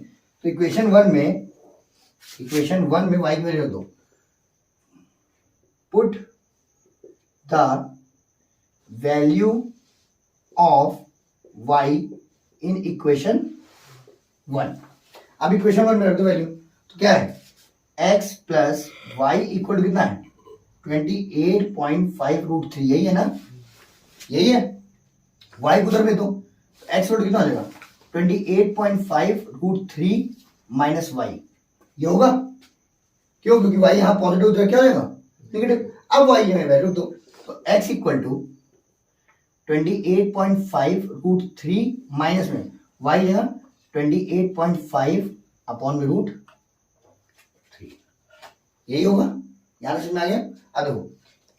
तो इक्वेशन 1 में y की वैल्यू रख दो, put the value of y in equation 1। अब इक्वेशन 1 में रख दो वैल्यू, तो क्या है x प्लस वाई इक्वल कितना है 28.5√3, यही है ना, यही है। y को उधर भेज दो, तो x इक्वल कितना हो जाएगा 28.5√3 माइनस y, ये होगा क्यों, क्योंकि y यहाँ पॉजिटिव उधर क्या हो जाएगा नेगेटिव। अब y में वैल्यू दो, तो x इक्वल टू 28.5√3 माइनस में y है 28.5 अपॉन में √3, यही होगा। यहां से समझ आ गया। अब देखो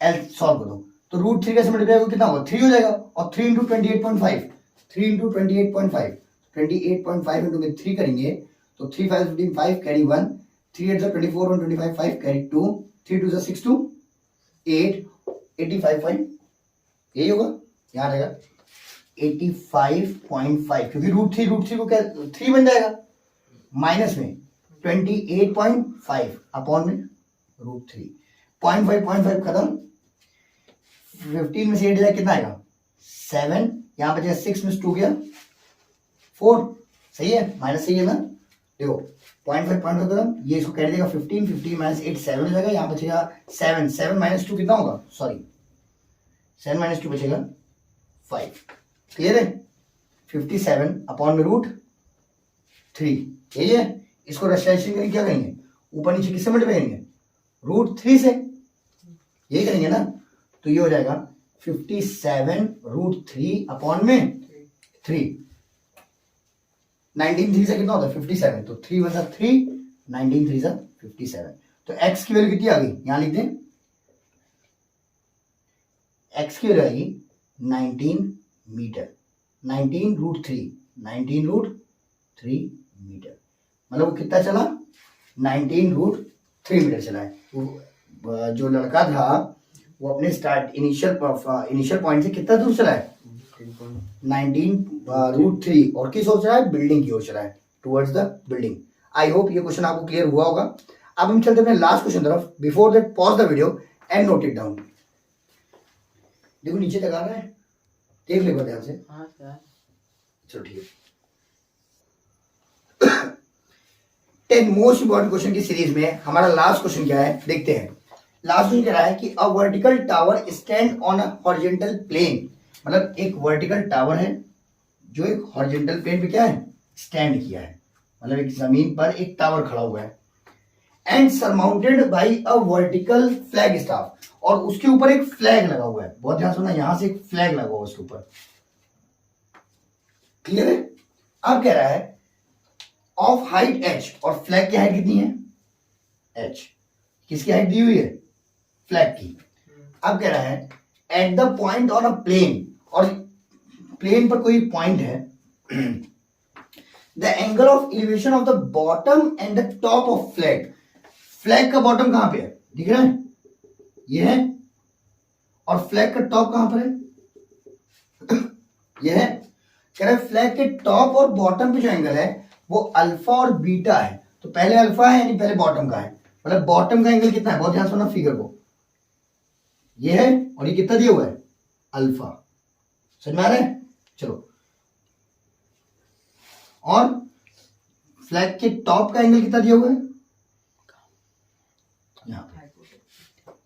एल सॉल्व करो, तो √3 कैसे मल्टीप्लाई कितना होगा 3 हो जाएगा, और 3 इंटू 28.5, 3 इंटू 28.5, 28.5 इंटू में 3 करेंगे तो 3 5 15 5 कैरी 1, 3 8 24 1 25 5 कैरी 2, 3 2 6 2 8 85 5, यही होगा। यहाँ रहेगा 85.5, क्योंकि √3 को क्या 3 बन जाएगा, माइनस में 28.5 अपॉन में √3, 0.5 खत्म, 15 में से 8 जाए कितना आएगा 7, यहाँ बचेगा 6 में 2 गया 4, सही है, माइनस सही है ना। देखो 0.5 खत्म, ये इसको कैरी देगा 15 माइनस 8 7 हो जाएगा, यहाँ बचेगा 7 माइनस 2 कितना होगा, सॉरी 7 माइनस 2 बचेगा 5, क्लियर है। 57 अपॉन में √3, यही है। इसको रेशनलाइजेशन करेंगे, क्या करेंगे ऊपर नीचे किससे मल्टीप्लाई करेंगे √3 से, यही करेंगे ना, तो ये हो जाएगा 57√3 अपॉन में 3, 19 3 से कितना होता है 57, तो 3 वन 3, 19 3 57, तो x की वैल्यू कितनी आ गई, यहां लिख दें, x की वैल्यू आएगी 19 मीटर, 19√3 मीटर, मतलब वो कितना चला 19√3 मीटर चला है। वो जो लड़का था वो अपने इनिशियल पॉइंट से कितना दूर चला है 19√3, और किस ओर चला है बिल्डिंग की ओर चला है, towards the building. I hope ये क्वेश्चन आपको क्लियर हुआ होगा। अब हम चलते हैं अपने लास्ट क्वेश्चन तरफ। Before that pause the video and note it down. देखो नीचे तक आ रहा है, देख ले ध्यान से, चलो ठीक है। 10 मोस्ट इंपॉर्टेंट क्वेश्चन की सीरीज में हमारा लास्ट क्वेश्चन क्या है देखते हैं। लास्ट क्वेश्चन कह रहा है कि a vertical tower stand on a horizontal plane, मतलब एक वर्टिकल टावर है जो एक हॉरिजॉन्टल प्लेन पे क्या है स्टैंड किया है, मतलब एक जमीन पर एक टावर खड़ा हुआ है, and surmounted bye a vertical flag staff, और उसके ऊपर एक फ्लैग लगा हुआ है, बहुत ध्यान सुनना, यहां से एक फ्लैग लगा हुआ है उसके ऊपर, क्लियर है। अब कह रहा है ऑफ हाइट h, और फ्लैग की हाइट कितनी है h, किसकी हाइट दी हुई है फ्लैग की। अब कह रहा है at the point on a plane, और प्लेन पर कोई पॉइंट है, the angle of elevation of the bottom and the top of flag, flag का बॉटम कहां पे है दिख रहा है, ये है, और फ्लैग का टॉप कहां पर है ये है। कह रहा है फ्लैग के टॉप और बॉटम पे जो एंगल है वो अल्फा और बीटा है, तो पहले अल्फा है यानी पहले बॉटम का है, मतलब बॉटम का एंगल कितना है, बहुत ध्यान सुनना फिगर को, ये है और ये कितना दिया हुआ है अल्फा, समझ में आ रहा है। चलो, और फ्लैग के टॉप का एंगल कितना दिया हुआ है, यहां पे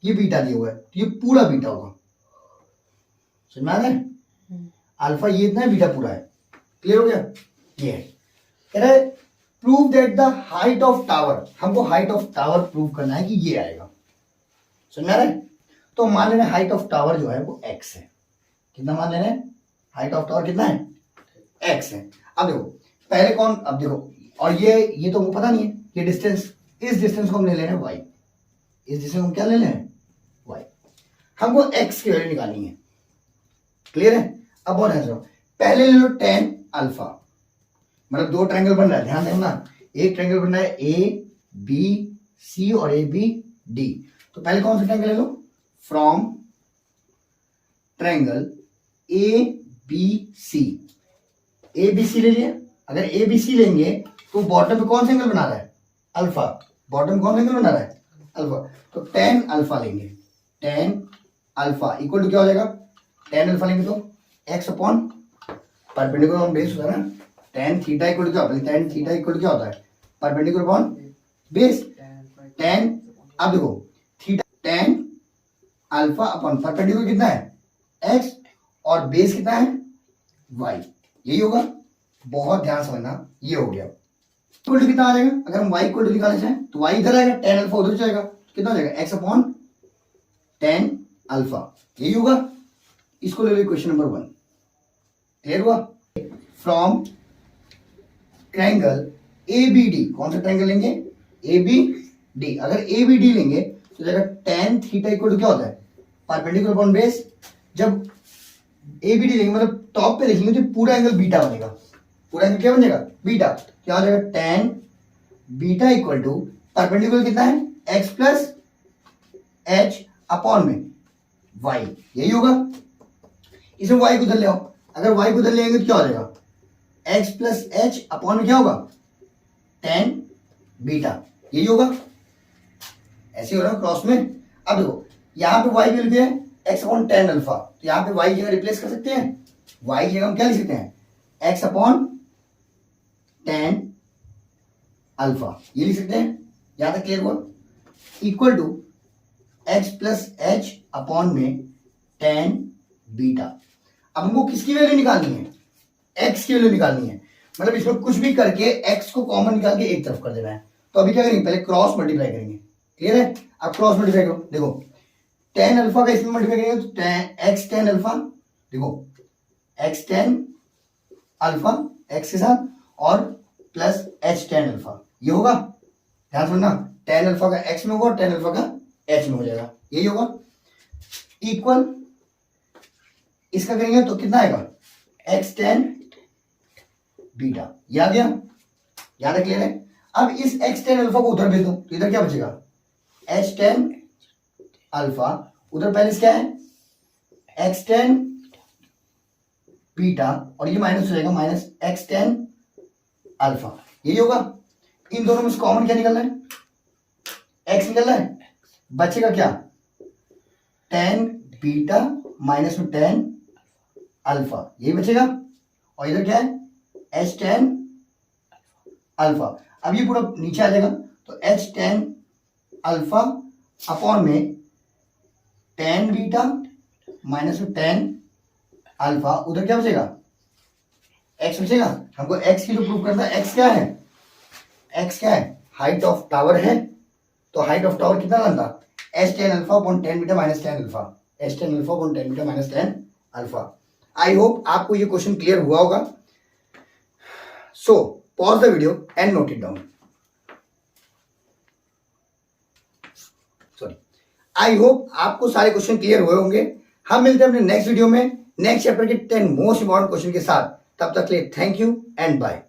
ये बीटा दिया हुआ है, तो ये पूरा बीटा होगा, समझ में आ रहा है। अल्फा ये इतना है, बीटा पूरा है, क्लियर हो गया। ये है कह रहा है prove that the height of tower, हमको हाइट ऑफ टावर प्रूव करना है कि ये आएगा, समझ में आ रहा है। तो मान ले रहे हैं हाइट ऑफ टावर जो है वो x है, कितना मान ले रहे हैं हाइट ऑफ टावर कितना है x है। अब देखो पहले कौन, अब देखो, और ये तो हमको पता नहीं है, ये डिस्टेंस, इस डिस्टेंस को हम ले रहे हैं y, इस डिस्टेंस को हम क्या ले रहे हैं y, हमको x की वैल्यू निकालनी है, क्लियर है। अब और है पहले ले लो tan अल्फा, मतलब दो ट्रायंगल बन रहा है, ध्यान देखना, एक ट्रायंगल बन रहा है ए बी सी और ए बी डी, तो पहले कौन सा ट्रायंगल ले लो, from triangle A B C, A B C ले लिया, अगर ए बी सी लेंगे तो बॉटम पे कौन सा एंगल बना रहा है, अल्फा, बॉटम कौन सा एंगल बना रहा है, अल्फा, तो टेन अल्फा लेंगे, टेन अल्फा इक्वल टू क्या हो जाएगा, टेन अल्फा लेंगे तो x upon perpendicular on base होता है ना, टेन थीटा इक्वल टू क्या होता है, टेन थीटा इक्वल टू क्या होता है, परपेंडिकुलर अपॉन बेस, टेन, अब देखो theta tan alpha upon perpendicular कितना है एक्स और बेस कितना है वाई, यही होगा, बहुत ध्यान समझना, ये हो गया। इक्वल टू कितना आ जाएगा, अगर हम y इक्वल टू निकालना चाहें तो y इधर आएगा, टेन अल्फा उधर जाएगा, कितना हो जाएगा x अपॉन टेन अल्फा, यही होगा। इसको ले लो क्वेश्चन नंबर 1, क्लियर हुआ। फ्रॉम ट्रायंगल ABD, कौन सा ट्रायंगल लेंगे, ABD, अगर ABD लेंगे तो जाएगा टेन थीटा इक्वल टू क्या होता है, परपेंडिकुलर अपॉन बेस, जब ABD लेंगे मतलब टॉप पे लिखेंगे तो पूरा एंगल बीटा बनेगा, पूरा एंगल क्या बनेगा, बीटा, क्या हो जाएगा, tan beta equal to perpendicular कितना है x प्लस एच अपॉन में y, यही होगा। इसमें y को उधर ले आओ, अगर y को उधर लेंगे तो क्या हो जाएगा, x प्लस एच अपॉन में क्या होगा, टेन बीटा, यही होगा, ऐसे हो रहा है क्रॉस में। अब देखो यहाँ पे y की वैल्यू है x अपॉन टेन अल्फा, तो यहाँ पे y की जगह रिप्लेस कर सकते हैं, y की जगह हम क्या लिख सकते हैं, x अपॉन टेन अल्फा, ये लिख सकते हैं, यहां तक क्लियर हुआ, equal to x plus H upon में टेन बीटा। अब हमको किसकी वैल्यू निकालनी है, x की वैल्यू निकालनी है, मतलब इसमें कुछ भी करके x को कॉमन निकाल के एक तरफ कर देना है। तो अभी क्या करेंगे, पहले क्रॉस मल्टीप्लाई करेंगे, क्लियर है। अब क्रॉस मल्टीप्लाई करो, देखो टेन अल्फा का इसमें मल्टीप्लाई करेंगे तो एक्स टेन अल्फा, देखो एक्स टेन अल्फा एक्स के साथ और प्लस एच टेन अल्फा, ये होगा, ध्यान सुनना, टेन अल्फा का एक्स में होगा और टेन अल्फा का एच में हो जाएगा, यही होगा, इक्वल इसका करेंगे तो कितना आएगा, एक्स टेन बीटा, ये आ गया, याद है, क्लियर है। अब इस एक्स टेन अल्फा को उधर भेज दो तो इधर क्या बचेगा, एच टेन अल्फा, उधर पहले क्या है एक्स टेन बीटा और ये माइनस हो जाएगा माइनस एक्स टेन अल्फा, यही होगा। इन दोनों में से कॉमन क्या निकलना है, एक्स निकलना है, बचेगा क्या, टेन बीटा माइनस में टेन अल्फा, यही बचेगा, और इधर क्या है एच टेन अल्फा। अब ये पूरा नीचे आ जाएगा तो एच टेन अल्फा अपॉन में टेन बीटा माइनस में टेन अल्फा, उधर क्या बचेगा एक्स बचेगा। हमको एक्स की जो प्रूव करना है, एक्स क्या है, एक्स क्या है, हाइट ऑफ टावर है, तो हाइट ऑफ टावर कितना बनता, H tan alpha upon tan beta minus tan alpha, H tan alpha upon tan beta minus tan alpha. आई होप आपको ये क्वेश्चन क्लियर हुआ होगा। So pause the video and note it down. Sorry, I hope आपको सारे question clear हुए होंगे। हम मिलते हैं अपने नेक्स्ट वीडियो में नेक्स्ट चैप्टर के 10 मोस्ट इंपॉर्टेंट क्वेश्चन के साथ। तब तक के लिए थैंक यू एंड बाय।